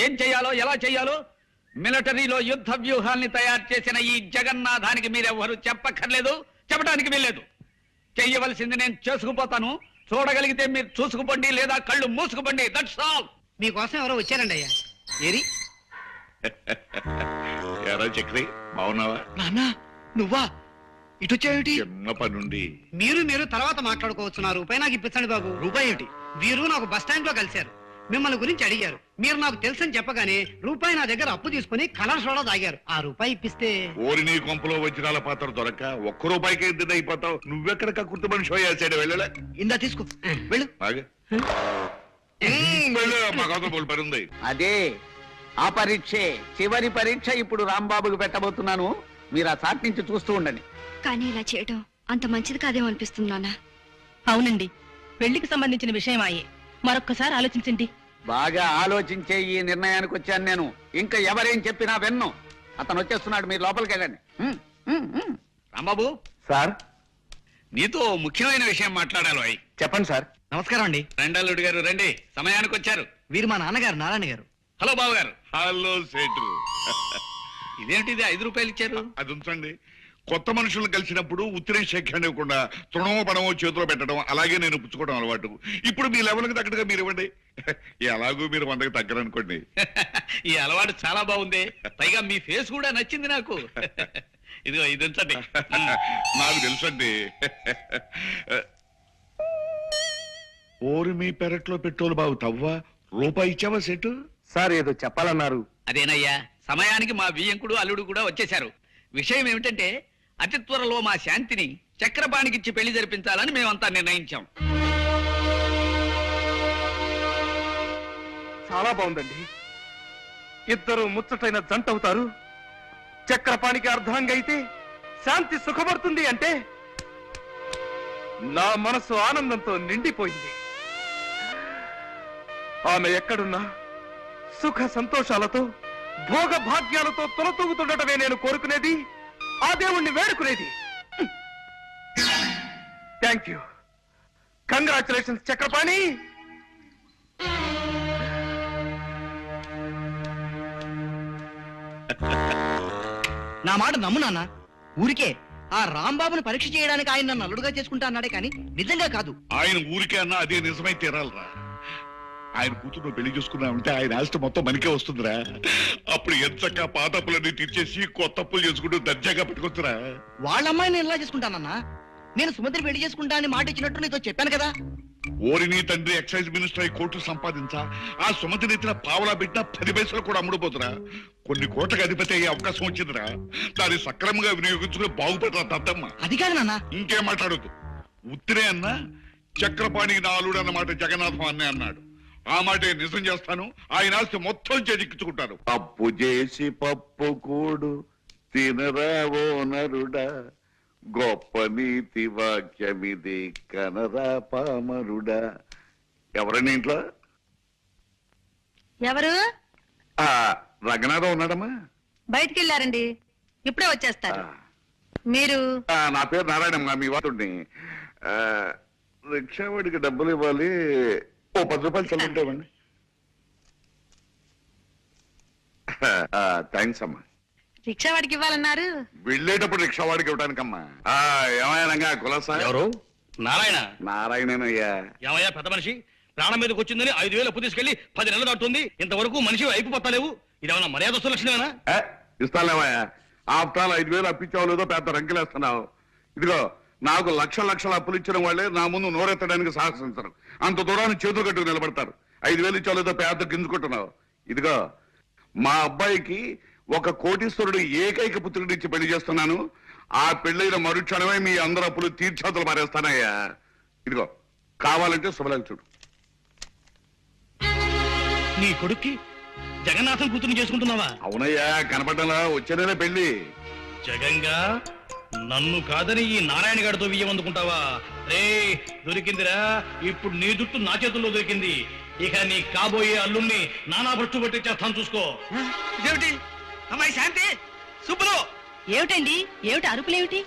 ఏం చెయ్యాలో ఎలా చెయ్యాలో మిలిటరీలో యుద్ధ వ్యూహాల్ని తయారు చేసిన ఈ జగన్నాథానికి మీరెవ్వరూ చెప్పక్కర్లేదు, చెప్పడానికి వీల్లేదు. చెయ్యవలసింది నేను చేసుకుపోతాను. చూడగలిగితే మీరు చూసుకుపోండి, లేదా కళ్ళు మూసుకుపోండి. That's all. మీకోసం ఎవరో వచ్చారండి అయ్యా. ఏరి ఎరా చక్రి, బాగున్నావా? నాన్నా నువ్వా? ఇటు వచ్చావేమిటి? చిన్న పనుండి. మీరు తర్వాత మాట్లాడుకోవచ్చు. నా రూపాయి నాకు ఇప్పించండి బాబు. రూపాయి ఏమిటి? వీరు నాకు బస్ స్టాండ్ లో కలిశారు. మిమ్మల్ని గురించి అడిగారు. మీరు నాకు తెలుసని చెప్పగానే రూపాయి నా దగ్గర అప్పు తీసుకుని కలర్ సోడా తాగారు. ఆ రూపాయి ఇప్పిస్తే ఓరి నీ కొంపలో వజ్రాల పాత్ర దొరక ఒక్క రూపాయికి ఎద్దు అయిపోతావు. నువ్వెక్కడ కక్కుర్తి మనిషి అయ్యాడు. వెళ్ళలే, ఇందా తీసుకో, వెళ్ళు. ఆగు. వెళ్ళు, మా గౌతమ్ పని ఉంది. అదే ఆ పరీక్షే చివరి పరీక్ష ఇప్పుడు రాంబాబుకి పెట్టబోతున్నాను. మీరు ఆ చాట్ నుంచి చూస్తూ ఉండండి. కానీ ఇలా చేయడం అంత మంచిది కాదేమో అనిపిస్తుంది నాన్న. అవునండి, పెళ్లికి సంబంధించిన విషయం అయ్యే. మరొక్కసారి ఆలోచించండి. బాగా ఆలోచించే ఈ నిర్ణయానికి వచ్చాను నేను. ఇంకా ఎవరేం చెప్పినా విన్ను. అతను వచ్చేస్తున్నాడు, మీరు లోపలికి వెళ్ళండి. రాంబాబు, సార్ నీతో ముఖ్యమైన విషయం మాట్లాడాలి. చెప్పండి సార్. నమస్కారం అండి. రెండల్లుడు గారు రండి, సమయానికి వచ్చారు. వీరు మా నాన్నగారు నారాయణ గారు. హలో బాబు గారు. హలో సేటు. ఇదేంటిది 5 రూపాయలు ఇచ్చారు? అది ఉంచండి. కొత్త మనుషులను కలిసినప్పుడు ఉత్తిరే శేఖండి ఇవ్వకుండా తృణమో పడమో చేతిలో పెట్టడం, అలాగే నేను పుచ్చుకోవడం అలవాటు. ఇప్పుడు మీ లెవెల్కి తగ్గట్టుగా మీరు ఇవ్వండి. ఎలాగూ మీరు 100కి తగ్గరనుకోండి. ఈ అలవాటు చాలా బాగుంది. పైగా మీ ఫేస్ కూడా నచ్చింది నాకు. ఇదిగో ఇది ఉంచండి. నాకు తెలుసండి. ఓరి మీ పెరట్లో పెట్రోల్ బాబు తవ్వా. రూపాయి ఇచ్చావా సెటు? సార్ ఏదో చెప్పాలన్నారు. అదేనయ్యా, సమయానికి మా వియ్యంకుడు అల్లుడు కూడా వచ్చేశారు. విషయం ఏమిటంటే అతి త్వరలో మా శాంతిని చక్రపాణికిచ్చి పెళ్లి జరిపించాలని మేమంతా నిర్ణయించాం. చాలా బాగుందండి. ఇద్దరు ముచ్చటైన జంట అవుతారు. చక్రపాణికి అర్ధాంగి అయితే శాంతి సుఖపడుతుంది అంటే నా మనసు ఆనందంతో నిండిపోయింది. ఆమె ఎక్కడున్నా సుఖ సంతోషాలతో భోగ భాగ్యాలతో తొలతూగుతుండటమే నేను కోరుకునేది, ఆ దేవుణ్ణి వేడుకునేది. Thank you. కంగ్రాచులేషన్స్ చక్రపాణి. నా మాట నమ్ము నాన్న. ఊరికే ఆ రాంబాబుని పరీక్ష చేయడానికి ఆయన నన్ను అల్లుడుగా చేసుకుంటా అన్నాడే కానీ నిజంగా కాదు. ఆయన ఊరికే అన్నా అదే నిజమై తీరాలరా. ఆయన కూతురు నువ్వు పెళ్లి చూసుకున్నావంటే ఆయన ఆస్తి మొత్తం మనకే వస్తుందిరా. అప్పుడు ఎంచక్క పాత అప్పులన్నీ తీర్చేసి కొత్త అప్పులు చేసుకుంటూ దర్జాగా పెట్టుకొచ్చురా. వాళ్ళ అమ్మాయిని నేను ఎలా చేసుకుంటానన్నా? నేను సుమతిని పెళ్లి చేసుకుంటా అని మాట ఇచ్చినట్టు నీతో చెప్పాను కదా. ఓరి నీ తండ్రి ఎక్సైజ్ మినిస్టర్ అయి కోట్లు సంపాదించా ఆ సుమతిని ఎత్తిన పావలా పెట్టినా 10 పైసలు కూడా అమ్ముడుపోతురా. కొన్ని కోట్లకు అధిపతి అయ్యే అవకాశం వచ్చిందిరా. దాన్ని సక్రమంగా వినియోగించుకుని బాగుపడరా దత్తమ్మ. అది కాదు నాన్న. ఇంకేం మాట్లాడొద్దు. ఉత్తిరే అన్నా చక్రపాణికి నా అల్లుడు అన్నమాట జగన్నాథం అన్నే అన్నాడు. ఆ మాటే నిజం చేస్తాను. ఆయన ఆస్తి మొత్తం చేజిక్కించుకుంటాను. అప్పు చేసి పప్పు కూడు తినరావో నరుడా, గొప్ప నీతి వాక్యమిది కనరా పామరుడా. ఎవరండి ఇంట్లో? ఎవరు? రంగనాథం ఉన్నాడమ్మా? బయటికి వెళ్ళారండి, ఇప్పుడే వచ్చేస్తారు. మీరు? నా పేరు నారాయణమ్మ, మీ వాడుని. రిక్షావాడికి డబ్బులు ఇవ్వాలి. ఓ 10 రూపాయలు చల్లుంటామండి. థ్యాంక్స్ అమ్మా. రిక్షా వాడికి ఇవ్వాలన్నారు. వెళ్ళేటప్పుడు రిక్షా వాడికి ఇవ్వడానికమ్మా. ఏమయ్యానంగా కులసా? ఎవరు? నారాయణ. నారాయణనయ్యా. ఏమయ్యా పెద్ద మనిషి, ప్రాణం మీదకి వచ్చిందని 5,000 అప్పు తీసుకెళ్లి 10 నెలలు దాటుతుంది. ఇంతవరకు మనిషి అయిపోతాలేవు. ఇదేమన్నా మర్యాద లక్షణమేనా? ఇస్తాలేవయ్యా. ఆఫ్టర్ ఆల్ 5,000 అప్పించావు లేదో పెద్ద రంకెలేస్తున్నావు. ఇదిగో నాకు లక్షల అప్పులు ఇచ్చిన వాళ్ళే నా ముందు నోరెత్తడానికి సాహసించరు. అంత దూరాన్ని చేతులు కట్టుకు నిలబడతారు. 5,000 ఇచ్చావు లేదో పెద్ద గింజుకుంటున్నావు. ఇదిగో మా అబ్బాయికి ఒక కోటీశ్వరుడు ఏకైక పుత్రుడి ఇచ్చి పెళ్లి చేస్తున్నాను. ఆ పెళ్లైన మరుక్షణమే మీ అందరు అప్పులు తీర్చాతలు మారేస్తానయ్యా. ఇదిగో కావాలంటే శుభలేఖ చూడు. నీ కొడుక్కి జగన్నాథం కూతురు చేసుకుంటున్నావా? అవునయ్యా, కనపడ్డలా వచ్చేదేనా పెళ్లి. జగంగా నన్ను కాదని ఈ నారాయణ గారితో బియ్యం అందుకుంటావా? రే దొరికిందిరా, ఇప్పుడు నీ జుట్టు నా చేతుల్లో దొరికింది. ఇక నీ కాబోయే అల్లుణ్ణి నానా భ్రష్టు పట్టించేస్తాను చూసుకో. ఇదేమిటి అమ్మాయి శాంతి? సుబ్బులు, ఏమిటండి? ఏమిటి అరుపులేమిటి?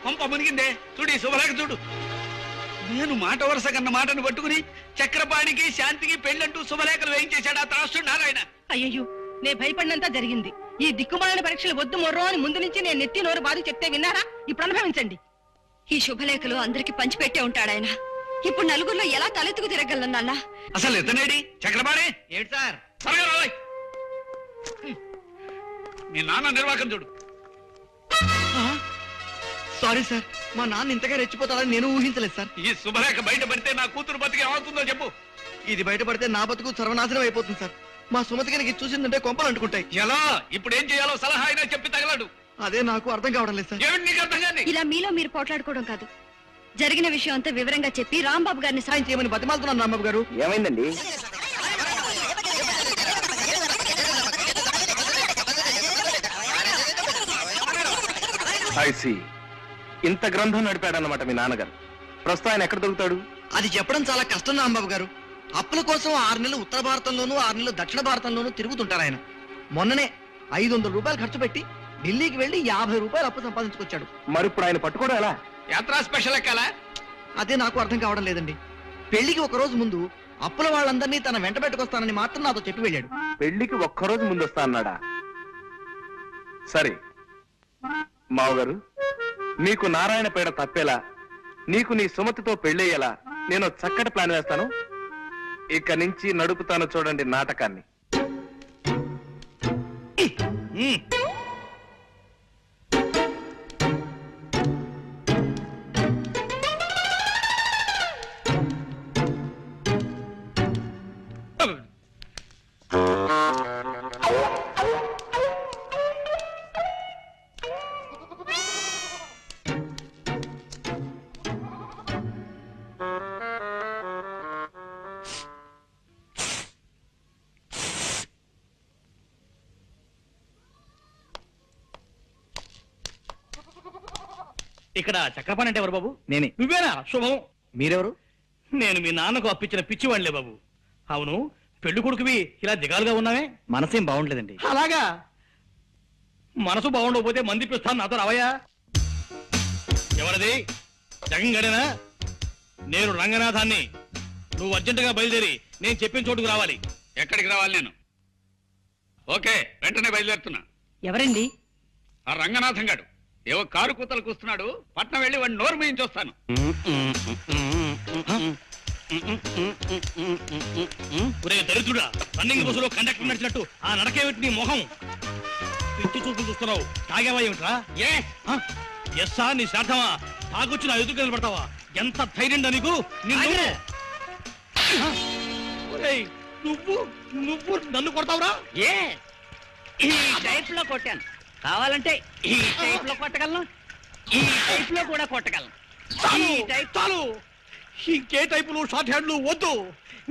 పంప మునిగిందే. చూడు ఈ శుభలేఖ చూడు. నేను మాట వరుస కన్న మాటను పట్టుకుని చక్రపాణికి శాంతికి పెళ్ళంటూ శుభలేఖలు వేయించేశాడు ఆ త్రాసుడు నారాయణ. అయ్యయ్యో, నే భయపడినంత జరిగింది. ఈ దిక్కుమాలిన పరీక్షలు వద్దు మొర్రో అని ముందు నుంచి నేను నెత్తి నోరు బాధ చెప్తే విన్నారా? ఇప్పుడు అనుభవించండి. ఈ శుభలేఖలు అందరికి పంచిపెట్టే ఉంటాడాయన. ఇప్పుడు నలుగురిలో ఎలా తలెత్తుకు తిరగలను నాన్న? అసలు ఇతనేడి చక్రపాణి? ఏంటి సార్? సరగా రావాయ్. మీ నాన్న నిర్వాకం చూడు. సారీ సార్, మా నాన్న ఇంతగా రెచ్చిపోతాడని నేను ఊహించలేదు సార్. ఈ శుభలేఖ బయట పడితే నా కూతురు బతికి ఏమవుతుందో చెప్పు. ఇది బయటపడితే నా బతుకు సర్వనాశనం అయిపోతుంది సార్. మా సుమతి గారికి చూసిందంటే కొంపలు అంటుకుంటాయి. ఎలా? ఇప్పుడు ఏం చేయాలో సలహా అయినా చెప్పి తగలడు. అదే నాకు అర్థం కావడం లేదు సార్. ఏమిటి నీకు అర్థం కాని? ఇలా మీలో మీరు పోట్లాడుకోవడం కాదు, జరిగిన విషయం అంతా వివరంగా చెప్పి రాంబాబు గారిని సాయం చేయమని బతిమాలుతున్నాను రాంబాబు గారు. ఏమైందండి? ఐసి ఇంత గ్రంథం నడిపాడన్నమాట మీ నాన్నగారు. ప్రస్తుతం ఆయన ఎక్కడ దొరుకుతాడు? అది చెప్పడం చాలా కష్టం రాంబాబు గారు. అప్పుల కోసం 6 నెలలు ఉత్తర భారతంలోనూ 6 నెలలు దక్షిణ భారతంలోనూ తిరుగుతుంటారు ఆయన. మొన్ననే 500 రూపాయలు ఖర్చు పెట్టి ఢిల్లీకి వెళ్లి 50 రూపాయలు అప్పు సంపాదించుకొచ్చాడు. మరి ఇప్పుడు ఆయన పట్టుకోవడం ఎలా? యాత్రా స్పెషల్ ఎక్కాలా? అదే నాకు అర్థం కావడం లేదండి. పెళ్లికి ఒక రోజు ముందు అప్పుల వాళ్ళందరినీ తన వెంట పెట్టుకొస్తానని మాత్రం నాతో చెప్పి వెళ్ళాడు. పెళ్లికి ఒక్కరోజు ముందు వస్తా అన్నాడా? సరే మావగారు, నీకు నారాయణ పేడ తప్పేలా, నీకు నీ సుమతితో పెళ్ళయ్యేలా నేను చక్కటి ప్లాన్ వేస్తాను. ఇక నుంచి నడుపుతాను చూడండి నాటకాన్ని. ఇక్కడ చక్రపాణి అంటే ఎవరు బాబు? నేనే. నువ్వేనా? శుభం. మీరెవరు? నేను మీ నాన్నకు అప్పించిన పిచ్చివాళ్లే బాబు. అవును, పెళ్లి కొడుకువి ఇలా దిగాలుగా ఉన్నావే? మనసేం బాగుండలేదండి. అలాగా? మనసు బాగుండకపోతే మంది పిస్తాను, నాతో రావయ్యా. ఎవరది? జగన్ గడేనా? నేను రంగనాథాన్ని. నువ్వు అర్జెంటుగా బయలుదేరి నేను చెప్పిన చోటుకు రావాలి. ఎక్కడికి రావాలి నేను? ఓకే, వెంటనే బయలుదేరుతున్నా. ఎవరండి? ఆ రంగనాథం గాడు ఏవో కారు కూతలు కూస్తున్నాడు. పట్నం వెళ్ళి వాడిని నోరు మూయించి వస్తాను. ఒరే దరిద్రుడా, రన్నింగ్ బస్సులో కండక్టర్ నడిచినట్టు ఆ నడకేమిటి నీ మొహం? పిచ్చి చూపులు చూస్తున్నావు. తాగేవా ఏమిట్రా? ఎస్సా నీ శ్రాద్ధమా? తాగొచ్చి నా ఎదురు నిలబడతావా? ఎంత ధైర్యం నీకు? నిన్ను ఒరేయ్, నువ్వు నువ్వు నన్ను కొడతావురా? ఈ టైప్ లో కొట్టాను. కావాలంటే ఈ టైప్ లో కొట్టగలను, ఈ టైప్ లో కూడా కొట్టగలను. చాలు, ఇంకే టైపులు షార్ట్ హ్యాండ్లు వద్దు.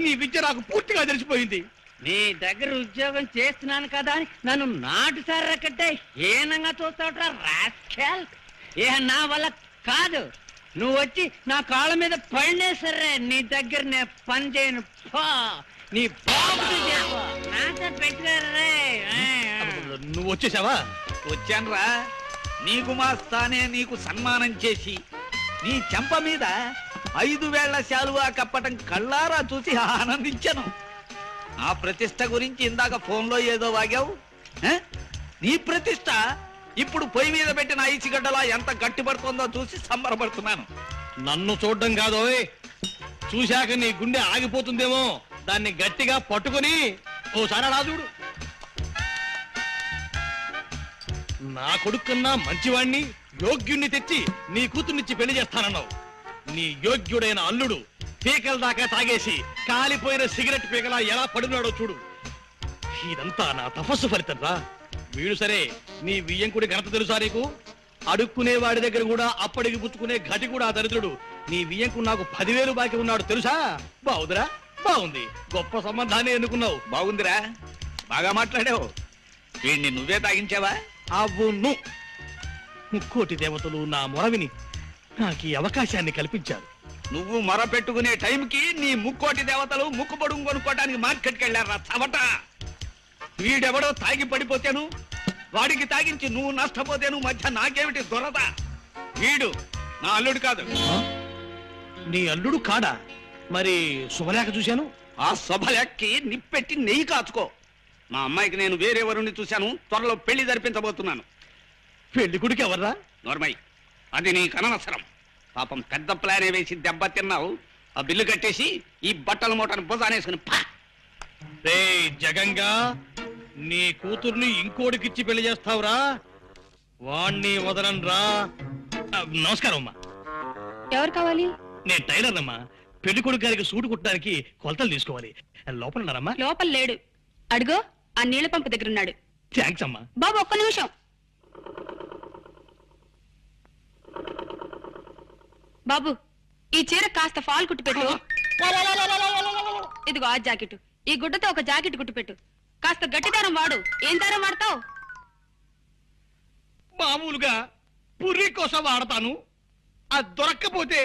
నీ విద్య నాకు పూర్తిగా తెలిసిపోయింది. నీ దగ్గర ఉద్యోగం చేస్తున్నాను కదా అని నన్ను నాటు సర్రకట్టే ఏనంగా చూస్తావుట్రా రాస్కెల్. ఏ నా వల్ల కాదు. నువ్వు వచ్చి నా కాళ్ళ మీద పడినే సరే నీ దగ్గర నేను పని చేయను. నీ బాబుతో చెప్పు, నాతో పెట్టుకోరే. నువ్వు వచ్చేసావా? వచ్చానురా. నీకు మా స్థానే నీకు సన్మానం చేసి నీ చెంప మీద 5 వేళ్ల శాలువా కప్పటం కళ్ళారా చూసి ఆనందించాను. ఆ ప్రతిష్ట గురించి ఇందాక ఫోన్లో ఏదో వాగావు. నీ ప్రతిష్ట ఇప్పుడు పొయ్యి మీద పెట్టిన ఐసిగడ్డలా ఎంత గట్టిపడుతుందో చూసి సంబరపడుతున్నాను. నన్ను చూడడం కాదోయ్, చూశాక నీ గుండె ఆగిపోతుందేమో దాన్ని గట్టిగా పట్టుకొని ఓసారి అలా చూడు. నా కొడుకున్నా మంచివాణ్ణి యోగ్యుణ్ణి తెచ్చి నీ కూతుర్నిచ్చి పెళ్లి చేస్తానన్నావు. నీ యోగ్యుడైన అల్లుడు పీకల దాకా తాగేసి కాలిపోయిన సిగరెట్ పీకలా ఎలా పడున్నాడో చూడు. ఇదంతా నా తపస్సు ఫలితం రా. వీడు సరే, నీ వియ్యంకుడి ఘనత తెలుసా నీకు? అడుక్కునే వాడి దగ్గర కూడా అప్పటికి పుచ్చుకునే ఘటి కూడా దరిద్రుడు. నీ వియ్యంకు నాకు 10,000 బాకీ ఉన్నాడు తెలుసా? బావుదురా, బాగుంది, గొప్ప సంబంధాన్ని ఎన్నుకున్నావు. బాగుందిరా, బాగా మాట్లాడావు. వీడిని నువ్వే తాగించావా? అవును, ముక్కోటి దేవతలు నా మొరవిని నాకు ఈ అవకాశాన్ని కల్పించారు. నువ్వు మొర పెట్టుకునే టైంకి నీ ముక్కోటి దేవతలు ముక్కు పొడుగు కొనుక్కోటానికి మార్కెట్కి వెళ్ళారా చవట. వీడెవడో తాగి పడిపోతేను, వాడికి తాగించి నువ్వు నష్టపోతేను మధ్య నాకేమిటి దొరద. వీడు నా అల్లుడు కాదు. నీ అల్లుడు కాడా? మరి శుభలేఖ చూశాను. ఆ శుభలేఖకి నిప్పెట్టి నెయ్యి కాచుకో. మా అమ్మాయికి నేను వేరే వరుణ్ణి చూశాను, త్వరలో పెళ్లి జరిపించబోతున్నాను. పెళ్లి కొడుకు ఎవర్రా? నోర్మై, అది నీ కనవసరం. పాపం పెద్ద ప్లానే వేసి దెబ్బ తిన్నావు. ఆ బిల్లు కట్టేసి ఈ బట్టల మూటను భుజానేసుకుని పా. రే జగంగా, నీ కూతుర్ని ఇంకోడికిచ్చి పెళ్లి చేస్తావురా? వాణ్ణి వదలనరా. నమస్కారం అమ్మా. ఎవరు కావాలి? నేను టైలర్ అమ్మా. పెళ్లి కొడుకు గారికి సూటు కుట్టడానికి కొలతలు తీసుకోవాలి. లోపల ఉన్నారమ్మా? లోపల లేడు. అడుగో, ఆ నీళ్ల పంపు దగ్గర ఉన్నాడు. థ్యాంక్స్ అమ్మా. బాబు ఒక్క నిమిషం. బాబు, ఈ చీర కాస్త ఫాల్ కుట్టు పెట్టు. ఇదిగో ఆ జాకెట్, ఈ గుడ్డతో ఒక జాకెట్ కుట్టు పెట్టు. కాస్త గట్టి దారం వాడు. ఏం దారం వాడతావు? మామూలుగా పుర్రి కోసం వాడతాను, అది దొరక్కపోతే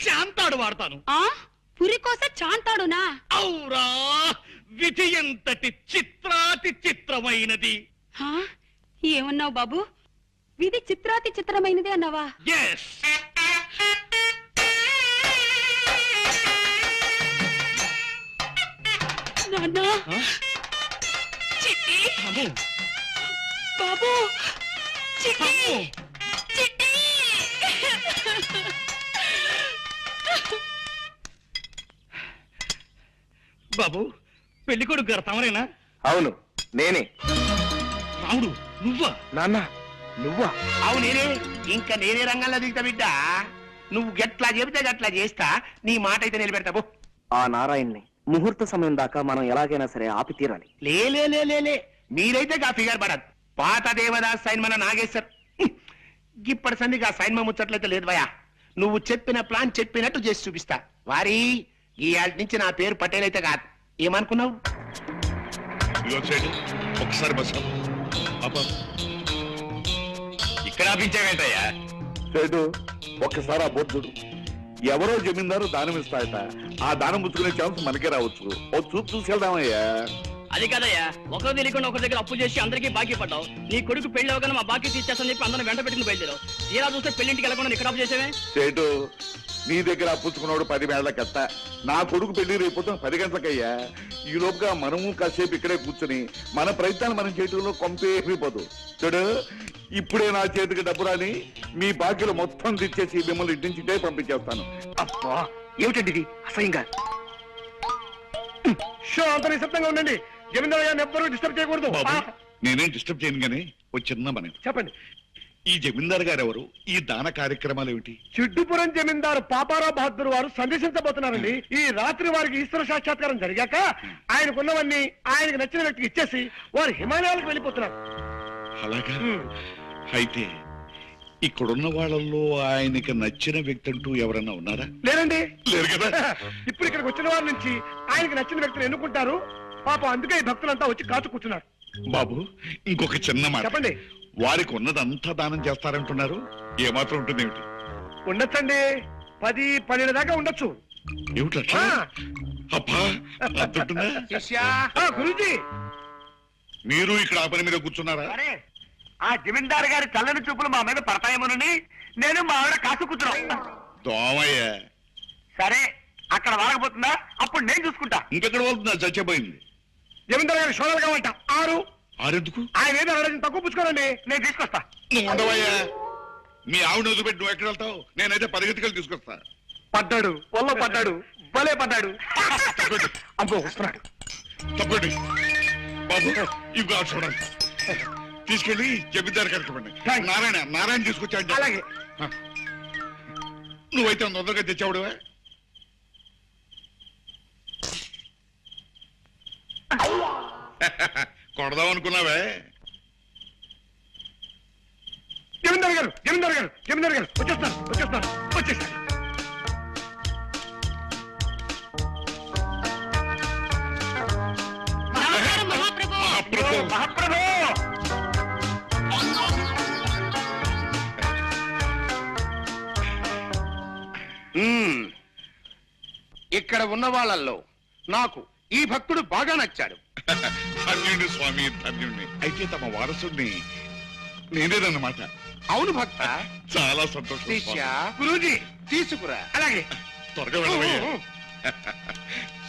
శాంతాడు వాడతాను. ఆ పురి కోసం చాంతాడునా? అవురా, విధి ఎంతటి చిత్రాతి చిత్రమైనది. హా? ఏమన్నావు బాబు? విధి చిత్రాతి చిత్రమైనది అన్నావా? ఎస్. నాన్న, చిట్టి, బాబు, చిట్టి, చిట్టి. బాబు, పెళ్లి కొడుకు గారు తమరేనా? అవును, నేనే. రాముడు, నువ్వా? నాన్న, నువ్వా? అవు నేనే. ఇంకా నేనే రంగంలో దిగుతా బిడ్డ. నువ్వు గట్లా చెబితే గట్లా చేస్తా. నీ మాట అయితే నిలబెడతావు. ఆ నారాయణ్ని ముహూర్త సమయం దాకా మనం ఎలాగైనా సరే ఆపి తీరాలి. లే మీరైతే గా ఫిగర్ పడదు. పాత దేవదాస్ సైన్ మన నాగేశ్వర్ ఇప్పటి సందికి ఆ సైన్ ముచ్చట్లయితే లేదు భయా. నువ్వు చెప్పిన ప్లాన్ చెప్పినట్టు చేసి చూపిస్తా. వారి ఈ ఆటి నుంచి నా పేరు పటేల్ అయితే కాదు. ఏమనుకున్నావు? ఒకసారి బస్ ఇక్కడ ఆపించావేంటయ్యా? చెడు ఒక్కసారి ఆ బొద్దుడు ఎవరో జమీందారు దానం ఇస్తాయట. ఆ దానం పుచ్చుకునే ఛాన్స్ మనకే రావచ్చు. ఓ చూపు చూసుకెళ్దామయ్యా. అది కదయ్యా, ఒకరు తెలియకుండా ఒకరి దగ్గర అప్పు చేసి అందరికీ బాకీ పడ్డావు. నీ కొడుకు పెళ్లి అవగానే మా బాకీ తీర్చేస్తాను చెప్పి అందరం వెంట పెట్టుకుని బయలుదేరావు. తీరా చూస్తే పెళ్లింటికి వెళ్ళకుండా ఇక్కడ అప్పు చేసేవే. చెడు నీ దగ్గర పుచ్చుకున్నాడు 10 వేళ్లకెత్త. నా కొడుకు పెళ్లి రేపు 10 గంటలకయ్యా. ఈ లోపుగా మనము కాసేపు ఇక్కడే కూర్చుని మన ప్రయత్నాలు మనం చేయడంలో కొంపేమిపోదు. చెడు ఇప్పుడే నా చేతికి డబ్బు రాని మీ బాకీలు మొత్తం తెచ్చేసి మిమ్మల్ని ఇంటి నుంచి ఇటే పంపించేస్తాను. అబ్బా ఏమిటండి ఇది అసహ్యంగా. షో అంత నిశ్శబ్దంగా ఉండండి. జమీందారు గారిని ఎవ్వరూ డిస్టర్బ్ చేయకూడదు. నేనేం డిస్టర్బ్ చేయను గానీ ఓ చిన్న మనం చెప్పండి. ఈ జమీందారు గారు ఎవరు? ఈ దాన కార్యక్రమాలు ఏమిటి? చిడ్డుపురం జమీందారు పాపారావు బహదూర్ వారు సందర్శించబోతున్నారండి. ఈ రాత్రి వారికి ఈశ్వర సాక్షాత్కారం జరిగాక ఆయనకున్నవన్నీ ఆయనకు నచ్చిన వ్యక్తికి ఇచ్చేసి వారు హిమాలయాలకు వెళ్ళిపోతున్నారు. అలాగా? అయితే ఇక్కడున్న వాళ్ళల్లో ఆయనకి నచ్చిన వ్యక్తి అంటూ ఎవరన్నా ఉన్నారా? లేరండి. లేరు కదా. ఇప్పుడు ఇక్కడికి వచ్చిన వారి నుంచి ఆయనకి నచ్చిన వ్యక్తిని ఎన్నుకుంటారు. పాపం అందుకే ఈ భక్తులంతా వచ్చి కాచు కూర్చున్నారు. బాబు ఇంకొక చిన్న మాట చెప్పండి. వారికి ఉన్నదంతా దానం చేస్తారంటున్నారు. ఏమాత్రం ఉంటుంది ఏమిటి? ఉండొచ్చండి, 10-12 దాకా ఉండొచ్చు. ఏమిటట్లా? అబ్బా అంతుంటుందా? గురూజీ, మీరు ఇక్కడ ఆ పని మీద కూర్చున్నారా? ఆ జమీందారు గారి చల్లని చూపులు మా మీద పడతాయేమోనని నేను మా ఆవిడ కాసు కూర్చున్నాం. దోమయ్య సరే, అక్కడ వాడకపోతుందా? అప్పుడు నేను చూసుకుంటా. ఇంకెక్కడ వెళ్తుందా? చచ్చిపోయింది. జమీందారు గారి సోదరు కావంట 6. ఆరెందుకు? ఆయన ఏదో అడగడం తక్కువ పుచ్చుకోరండి. నేను తీసుకొస్తా. నువ్వు ఉండవయ్యా. మీ ఆవిడ వదిలిపెట్టి నువ్వు ఎక్కడ వెళ్తావు? నేనైతే పరిగెత్తుకెళ్ళి తీసుకొస్తా. పడ్డాడు, వల్ల పడ్డాడు, భలే పడ్డాడు. అబ్బో వస్తున్నాడు. తప్పండి బాబు, ఇవి చూడండి. తీసుకెళ్ళి జమీందారు గారికి ఇవ్వండి. నారాయణ తీసుకొచ్చాడు. అలాగే. నువ్వైతే తొందరగా తెచ్చావుడువే. కొడదాం అనుకున్నావే. జమీందారు గారు వచ్చేస్తారు. ఇక్కడ ఉన్న వాళ్ళల్లో నాకు ఈ భక్తుడు బాగా నచ్చాడు. ధన్యుణ్ణి స్వామి, ధన్యుణ్ణి. అయితే తమ వారసుడిని నేనేనన్నమాట. అవును భక్త. చాలా సంతోషం శిష్య, స్వామి. గురూజీ తీసుకురా. అలాగే త్వరగా వెళ్ళవయ్యా.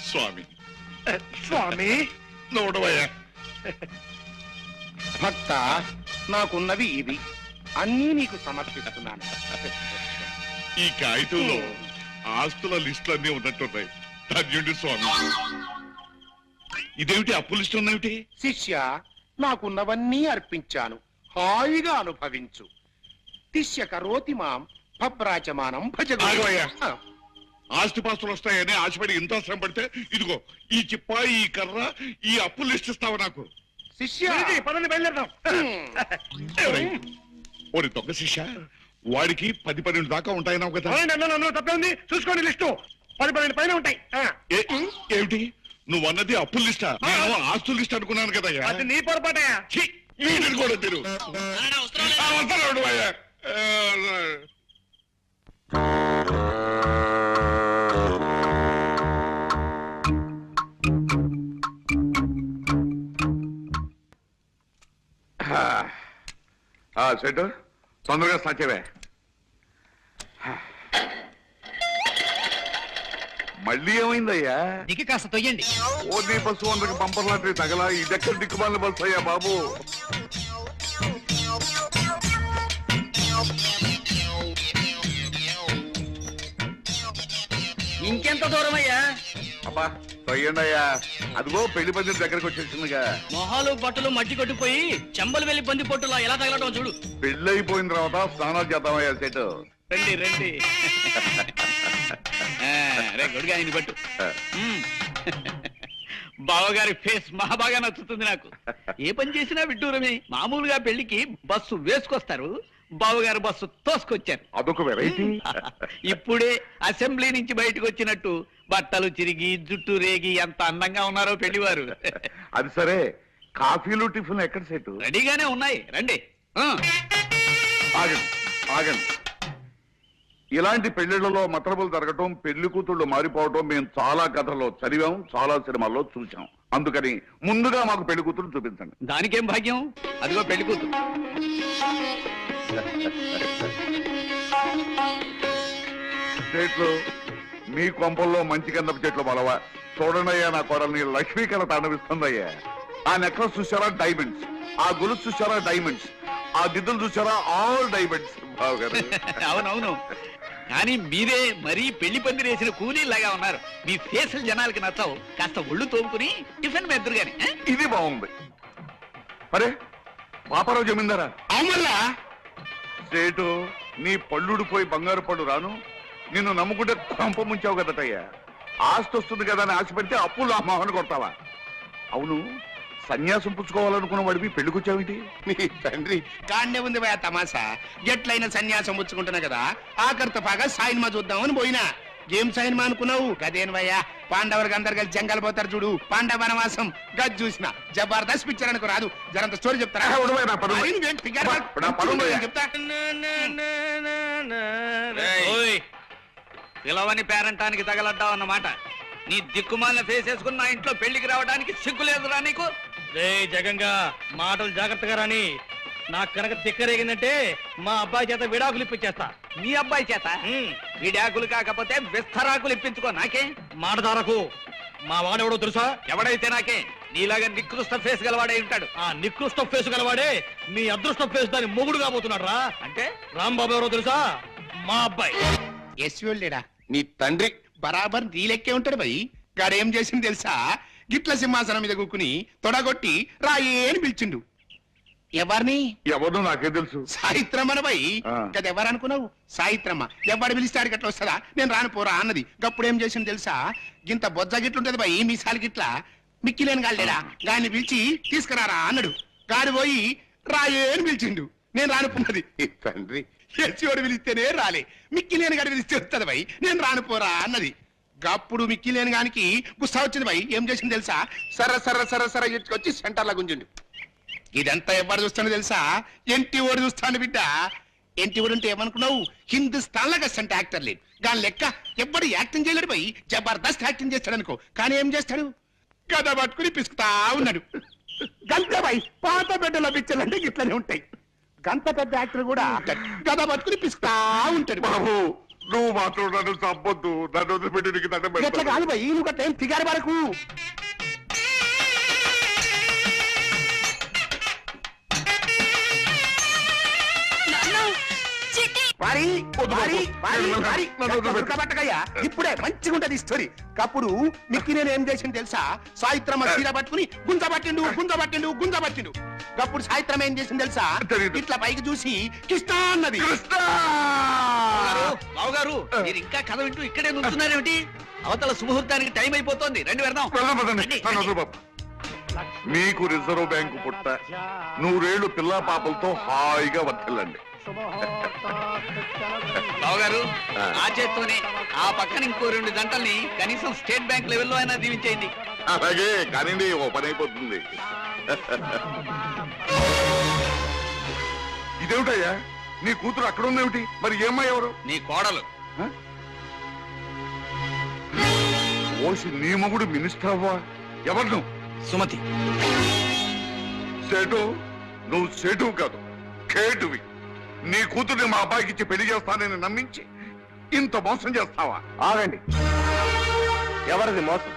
స్వామి స్వామి. నోడవయ్యా. భక్త, నాకున్నవి ఇవి అన్నీ నీకు సమర్పిస్తున్నాను. ఈ కాగితంలో ఆస్తుల లిస్టులన్నీ ఉన్నట్టున్నాయి. ధన్యుడి స్వామి. ఇదేమిటి అప్పు లిస్టు ఉన్నేమిటి? శిష్య, నాకున్నవన్నీ అర్పించాను, హాయిగా అనుభవించు. శిష్య కరోతి మాం భబ్రాచమానం ఆగవయ్యా. భజ. ఆస్తిపాస్తులు వస్తాయని ఆశపడి ఇంత శ్రమ పడితే ఇదిగో ఈ చిప్ప, ఈ కర్ర, ఈ అప్పు లిస్ట్ ఇస్తావా నాకు? శిష్య, పదండి బయలుదేరదాం. ఓరి దొంగ శిష్య, వాడికి 10-12 దాకా ఉంటాయన్నావు కదా. తప్పే ఉంది, చూసుకోండి లిస్టు 10-12 పైన ఉంటాయి. ఏమిటి నువ్వు అన్నది అప్పుల లిస్టా? నేను ఆస్తుల లిస్ట్ అనుకున్నాను కదా. అది నీ పొరపాటే. వీటిని కూడా తిరు. వస్తాడు అయ్యా. సెట్ తొందరగా సాచేవే. మళ్ళీ ఏమైందయ్యా? దిగి కాస్త తొయ్యండి. ఓన్లీ బస్సు అందరికి బంపర్ లాంటి తగలా. ఇదెక్కడ దిక్కుమాలిన బస్సు అయ్యా బాబు? ఇంకెంత దూరం అయ్యా? అబ్బా తొయ్యండి అయ్యా. అదిగో పెళ్లి పందిరి దగ్గరకు వచ్చేసిందిగా. మొహాలు బట్టలు మట్టి కొట్టిపోయి చెంబలు వెళ్ళి బంది పొట్టులా ఎలా తగలటం చూడు. పెళ్లి అయిపోయిన తర్వాత స్నానాలు చేద్దామయ్యా సెట్. రండి రండి. రే గొడుగా ఇది పట్టు. బావగారి ఫేస్ మహా బాగా నచ్చుతుంది నాకు. ఏ పని చేసినా విడ్డూరమే. మామూలుగా పెళ్లికి బస్సు వేసుకొస్తారు, బావగారు బస్సు తోసుకొచ్చారు. అదొక వెరైటీ. ఇప్పుడే అసెంబ్లీ నుంచి బయటకు వచ్చినట్టు బట్టలు చిరిగి జుట్టు రేగి ఎంత అందంగా ఉన్నారో పెళ్లివారు. అది సరే, కాఫీలు టిఫిన్ ఎక్కడ సెట్? రెడీగానే ఉన్నాయి, రండి. ఆగండి ఆగండి. ఇలాంటి పెళ్లిళ్లలో మతలబులు జరగటం, పెళ్లి కూతుళ్ళు మారిపోవటం మేము చాలా కథల్లో చదివాం, చాలా సినిమాల్లో చూసాం. అందుకని ముందుగా మాకు పెళ్లి కూతురు చూపించండి. దానికేం భాగ్యం, అదిగో పెళ్లి కూతురు. చెట్లు మీ కొంపల్లో మంచి కన్నపు చెట్లు బలవా. చూడండియ్యా, నా కోడల్ని లక్ష్మీకళ తాండవిస్తుందయ్యా. ఆ నెక్లెస్ చూసారా డైమండ్స్, ఆ గొలుసు చూసారా డైమండ్స్, ఆ దిద్దులు చూసారా ఆల్ డైమండ్స్. బావగారు అవునవును, కానీ మీరే మరీ పెళ్లి పందిరి వేసిన కూలీలాగా ఉన్నారు. మీ ఫేసులు జనాలకి నచ్చావు. కాస్త ఒళ్ళు తోముకుని టిఫిన్ మెద్దరు గాని. ఇది బాగుంది. అరే పాపారావు జమీందారా? అవునల్లా. సేటు నీ పళ్ళుడిపోయి బంగారు పళ్ళు రాను. నిన్ను నమ్ముకుంటే కొంప ముంచావు కదటయ్యా. ఆస్తి వస్తుంది కదా అని ఆశపడితే అప్పులు ఆ మొహన కొడతావా? అవును, సన్యాసం పుచ్చుకోవాలనుకున్న వాడివి పెళ్లికొచ్చావిటి? నీ తండ్రి కాండే ఉంది భయ తమాసా. ఎట్లయినా సన్యాసం పుచ్చుకుంటున్నా కదా, ఆఖరితో పాగా సాయిన్మా చూద్దామని పోయినా. ఏం సాయిన్మా అనుకున్నావు? గదేను భయ్యా, పాండవులకు అందరు కలిసి జంగల్ పోతారు చూడు, పాండవ వనవాసం. గది చూసిన జబర్దస్త్ పిక్చర్ అనుకో రాదు. జరంత స్టోరీ చెప్తారా? అరే నువ్వేం ఫిగర్ చెప్తా. ఓయ్, పిలవని పేరంటానికి తగలడ్డావు అన్నమాట. నీ దిక్కుమాలిన ఫేస్ వేసుకుని నా ఇంట్లో పెళ్లికి రావడానికి సిగ్గు లేదురా నీకు? రే జగంగా, మాటలు జాగ్రత్తగా రాని. నాకు కనుక తిక్కరేగిందంటే మా అబ్బాయి చేత విడాకులు ఇప్పించేస్తా. నీ అబ్బాయి చేత విడాకులు కాకపోతే విస్తరాకులు ఇప్పించుకో. నాకే మాట దారకు. మా వాడెవడో తెలుసా? ఎవడైతే నాకే. నీలాగా నికృష్ట ఫేస్ గలవాడై ఉంటాడు. ఆ నికృష్ట ఫేస్ గలవాడే మీ అదృష్ట ఫేస్ దాని మొగుడు కాబోతున్నాడు రా. అంటే రాంబాబు ఎవరో తెలుసా? మా అబ్బాయి. ఎస్వెళ్ళేడా నీ తండ్రి బరాబర్ నీ లెక్కే ఉంటాడు భయ్. గాడేం చేసింది తెలుసా? గిట్ల సింహాసనం మీద కూకుని తొడగొట్టి రాయే అని పిలిచిండు. ఎవరిని? ఎవరు నాకే తెలుసు. సాయిత్రమ్మన భయ్. కదా ఎవరు అనుకున్నావు? సాయిత్రమ్మ. ఎవడు పిలిస్తాడు గట్ల వస్తుందా? నేను రాను పోరా అన్నది. గప్పుడు ఏం చేసింది తెలుసా? గింత బొజ్జ గిట్లుంటది భయ్, మీసాలు గిట్ల. మిక్కిలేని గాళ్ళేడా గాని పిలిచి తీసుకురారా అన్నాడు. గాడి పోయి రాయే అని పిలిచిండు. నేను రానుకున్నది. తండ్రి ఎచ్చివాడు పిలిస్తేనే రాలే, మిక్కిలేని గాడి పిలిస్తే వస్తుంది భయ్. నేను రానుపోరా అన్నది. గప్పుడు మిక్కిలేని గానికి గుస్సా వచ్చింది భయ్. ఏం చేసింది తెలుసా? సర్ర సర్ర సర్ర సర్ర ఇచ్చుకొచ్చి సెంటర్లా గుంజిండు. ఇదంతా ఎవరు చూస్తాను తెలుసా? ఎంటి ఓడి చూస్తాను బిడ్డ. ఎన్టీవర్ అంటే ఏమనుకున్నావు? హిందుస్థాన్ లాగా అంటే యాక్టర్ లేడు దాని లెక్క ఎవ్వడు యాక్టింగ్ చేయలేడు పోయి జబర్దస్త్ యాక్టింగ్ చేస్తాడు అనుకో. కానీ ఏం చేస్తాడు? గద పట్టుకుని పిసుకుతా ఉన్నాడు. గంతే బాయ్, పాత బిడ్డల పిక్చర్లు అంటే ఇట్లనే ఉంటాయి. గంత పెద్ద యాక్టర్ కూడా గద పట్టుకుని పిసుకుతా ఉంటాడు. బాబు నువ్వు మాత్రం నన్ను చంపొద్దు, నన్ను వదిలిపెట్టి నీకు దండం ఎట్లా పెడతాను. కాదు బాయ్, నువ్వు గట్ల ఏం తిగారి వరకు ఇప్పుడే మంచిగా ఉంటది స్టోరీ. అప్పుడు మిక్కి నేను ఏం చేసింది తెలుసా? సాయిత్రమ్మ చీర పట్టుకుని గుంజబట్టిండు. అప్పుడు సాయిత్రం ఏం చేసింది తెలుసా? తెలీదు. ఇట్లా పైకి చూసి కృష్ణ అన్నది. బావగారు మీరు ఇంకా కథ వింటూ ఇక్కడే నుంచున్నారేమిటి? అవతల సుముహూర్తానికి టైం అయిపోతుంది, రండి వెళ్దాం. పదండి, నన్ను వదిలు బాబు. మీకు రిజర్వ్ బ్యాంకు పుట్ట, 100 ఏళ్ళు పిల్లా పాపలతో హాయిగా వర్తిల్లండి. బావగారు ఆ చేత్తోనే ఆ పక్కన ఇంకో 2 గంటల్ని కనీసం స్టేట్ బ్యాంక్ లెవెల్లో అయినా దీవించేయండి. అలాగే కానివ్వండి, ఓ పని అయిపోతుంది. ఇదేమిటయ్యా, నీ కూతురు అక్కడ ఉందేమిటి? మరి ఏమ్మా ఎవరు? నీ కోడలు. ఓసి నీ మొగుడు మినిస్టర్ అవ్వా? ఎవరు నువ్వు? సుమతి. సేటు, నువ్వు సేటు కాదు, కేటువి. నీ కూతుర్ని మా అబ్బాయికి ఇచ్చి పెళ్లి చేస్తానని నమ్మించి ఇంత మోసం చేస్తావా? ఆగండి, ఎవరిది మోసం?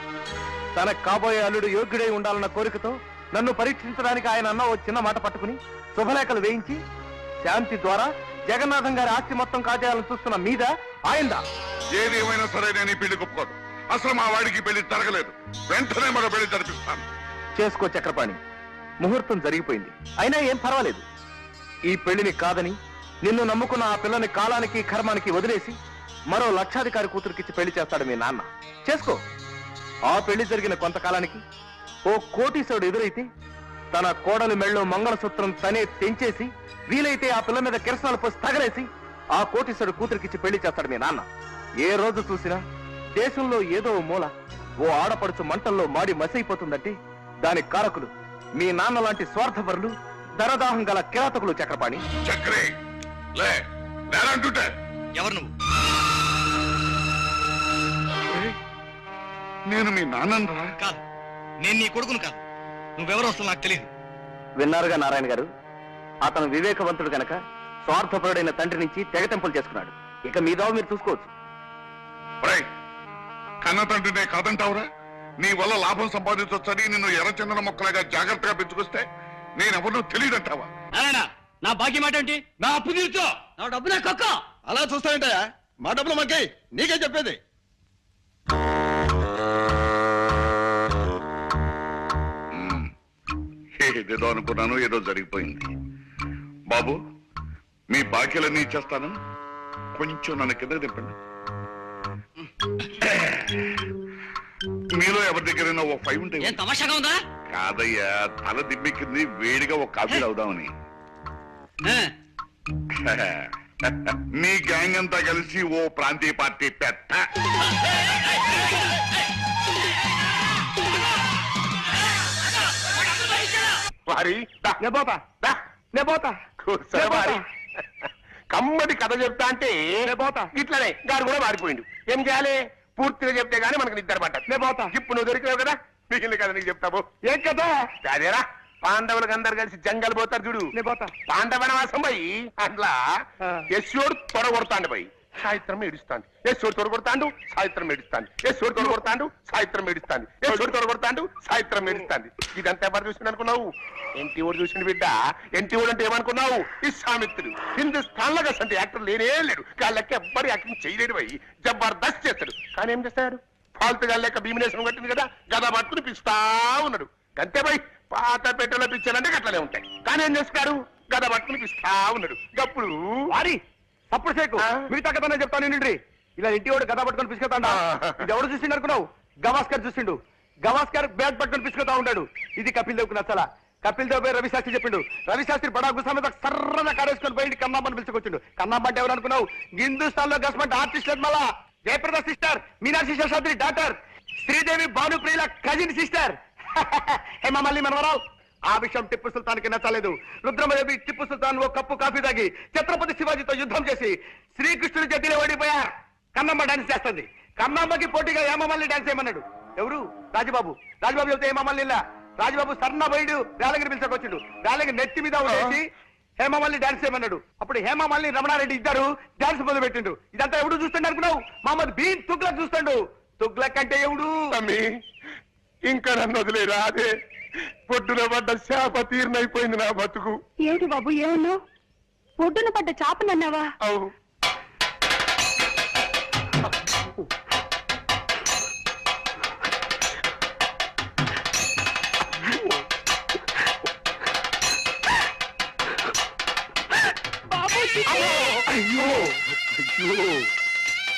తన కాబోయే అల్లుడు యోగ్యుడై ఉండాలన్న కోరికతో నన్ను పరీక్షించడానికి ఆయన అన్న ఓ చిన్న మాట పట్టుకుని శుభలేఖలు వేయించి శాంతి ద్వారా జగన్నాథం గారి ఆస్తి మొత్తం కాజేయాలని చూస్తున్న మీద ఆయందా? ఏది ఏమైనా సరే నేను ఈ పెళ్లి ఒప్పుకోను. అసలు మా వాడికి పెళ్లి జరగలేదు. వెంటనే మరో పెళ్లి జరిపిస్తాను. చేసుకో చక్రపాణి, ముహూర్తం జరిగిపోయింది. అయినా ఏం పర్వాలేదు. ఈ పెళ్లిని కాదని నిన్ను నమ్ముకున్న ఆ పిల్లని కాలానికి కర్మానికి వదిలేసి మరో లక్షాధికారి కూతురికిచ్చి పెళ్లి చేస్తాడు మీ నాన్న. చేసుకో. ఆ పెళ్లి జరిగిన కొంతకాలానికి ఓ కోటీశ్వరుడు ఎదురైతే తన కోడలి మెళ్ళో మంగళసూత్రం తనే తెంచేసి వీలైతే ఆ పిల్ల మీద కిరసనాలు పోసి తగలేసి ఆ కోటీశ్వరుడు కూతురికిచ్చి పెళ్లి చేస్తాడు మీ నాన్న. ఏ రోజు చూసినా దేశంలో ఏదో మూల ఓ ఆడపడుచు మంటల్లో మాడి మసైపోతుందంటే దాని కారకులు మీ నాన్న లాంటి స్వార్థపరులు, ధనదాహం గల కిరాతకులు చక్రపాణి. చక్రే లే, నేనంటుంటే ఎవరు నువ్వు? నేను మీ నాన్నరా? కాదు, నేను నీ కొడుకును కాదు. నువ్వెవరో అసలు నాకు తెలియదు. విన్నారుగా నారాయణ గారు, అతను వివేకవంతుడు గనక స్వార్థపరుడైన తండ్రి నుంచి తెగతెంపులు చేసుకున్నాడు. ఇక మీదో మీరు చూసుకోవచ్చు. కన్న తండ్రినే కాదంటావురా? నీ వల్ల లాభం సంపాదించొచ్చని నిన్ను ఎర్రచందన మొక్కలాగా జాగ్రత్తగా పెంచుకొస్తే నేనెవరో తెలియదంటావా? నా బాకీ మాట ఏంటి? నా అప్పు తీర్చో. నా డబ్బు నా కక్క. అలా చూస్తానంటయా? మా డబ్బులు మాకే, నీకే చెప్పేది. ఏదేదో అనుకున్నాను, ఏదో జరిగిపోయింది. బాబు, మీ బాకీలన్నీ ఇచ్చేస్తాను. కొంచెం నన్ను కింద దింపండి. మీలో ఎవరి దగ్గరైనా ఓ 5 ఉంటే. ఏం తమాషాగా ఉందా? కాదయ్యా, తల దిమ్మెక్కింది, వేడిగా ఒక కాఫీ అవుదామని. మీ గ్యాంగ్ అంతా కలిసి ఓ ప్రాంతీయ పార్టీ పెట్ట. కమ్మడి కథ చెప్తా అంటే ఇట్లనే గారు కూడా మారిపోయిండు. ఏం చేయాలి? పూర్తిగా చెప్తే గానీ మనకు నిద్ర పట్టదు. ఇప్పుడు నువ్వు దొరికినావు కదా, మిగిలిన కదా నీకు చెప్తావు. ఏం కదా అదేరా, పాండవులకు అందరు కలిసి జంగల్ పోతారు చూడు. పాండవనవాసం పోయి అట్లా యశోడు తొడగొడతాండు పోయి సాయిత్రం ఏడుస్తాంది. యశోడు తొడగొడతాండు, సాయిత్రం ఏడుస్తాంది. యశోడు తొడగొడతాండు, సాయిత్రం ఏడుస్తాంది. యశోడు తొడగొడతాండు, సాయిత్రం ఏడుస్తాంది. ఇదంతా ఎవరు చూసింది అనుకున్నావు? ఎన్టీ ఓడు చూసిన బిడ్డ. ఎన్టీ ఓడు అంటే ఏమనుకున్నావు? విశ్వామిత్రుడు. హిందుస్థాన్ లో అంటే యాక్టర్ లేనే లేడు. వాళ్ళకి ఎవ్వరు యాక్టింగ్ చేయలేడు పోయి జబర్దస్త్ చేస్తాడు. కానీ ఏం చేస్తాడు? ఫాల్తుగా లెక్క భీమినేశ్వరం కట్టింది కదా, గద పట్టుకుని పిలుస్తా ఉన్నాడు. గంతే పోయి పాత పెట్టెల పిచ్చాలంటే గట్లనే ఉంటాయి. కానీ ఏం చేస్తాడు? గద పట్టుకుని పిలుస్తా ఉన్నాడు. అప్పుడు వారి తప్పుడు సేకు మిగతా కథనే చెప్తాను నిండి. ఇలా ఇంటి వాడు గదా పట్టుకొని పిసుకుతాడా? ఇది ఎవడు చూసిండు అనుకున్నావు? గవాస్కర్ చూసిండు. గవాస్కర్ బ్యాగ్ పట్టుకొని పిసుకుతా ఉంటాడు. ఇది కపిల్ దేవ్కు నచ్చలా. కపిల్ దేవ్ రవిశాస్త్రి చెప్పిండు. రవిశాస్త్రి బడా గుసా మీద సర్రగా కారేసుకొని పోయి కన్నామ్మని పిలుచుకొచ్చిండు. కన్నామ్మ అంటే ఎవరు అనుకున్నావు? హిందుస్థాన్ లో గస్మెంట్ ఆర్టిస్ట్ మళ్ళా జయప్రద సిస్టర్, మీనాక్షి శేషాద్రి డాక్టర్, శ్రీదేవి భానుప్రియుల కజిన్ సిస్టర్, హేమమల్లి మనవరావు, ఆ విషయం టిప్పు సుల్తాన్కి నచ్చలేదు. రుద్రమదేవి టిప్పు సుల్తాన్ ఓ కప్పు కాఫీ తాగి ఛత్రపతి శివాజీతో యుద్ధం చేసి శ్రీకృష్ణుడి చేతిలో ఓడిపోయారు. కన్నమ్మ డాన్స్ చేస్తుంది. కన్నమ్మకి పోటీగా హేమమల్లి డాన్స్ చేయమన్నాడు. ఎవరు? రాజబాబు. రాజబాబు చెబితే హేమమల్లి ఇలా. రాజబాబు సన్న బయడు వేలగిరి పిలిచకొచ్చిండు. వేలగిరి నెత్తి మీద ఉండేసి హేమమల్లి డాన్స్ చేయమన్నాడు. అప్పుడు హేమమల్లి రమణారెడ్డి ఇద్దరు డాన్స్ మొదలు పెట్టిండు. ఇదంతా ఎవడు చూస్తుండ అనుకున్నావు? మహమ్మద్ బీన్ తుగ్లక్ చూస్తాడు. తుగ్లక్ అంటే ఎవడు? ఇంకా నన్ను వదిలేరా? అదే పొట్టున పడ్డ శాప తీర్నైపోయింది నా బతుకు. ఏమిటి బాబు ఏమన్నావు? ఒడ్డున పడ్డ చాపనన్నావా? అవు అయ్యో అయ్యో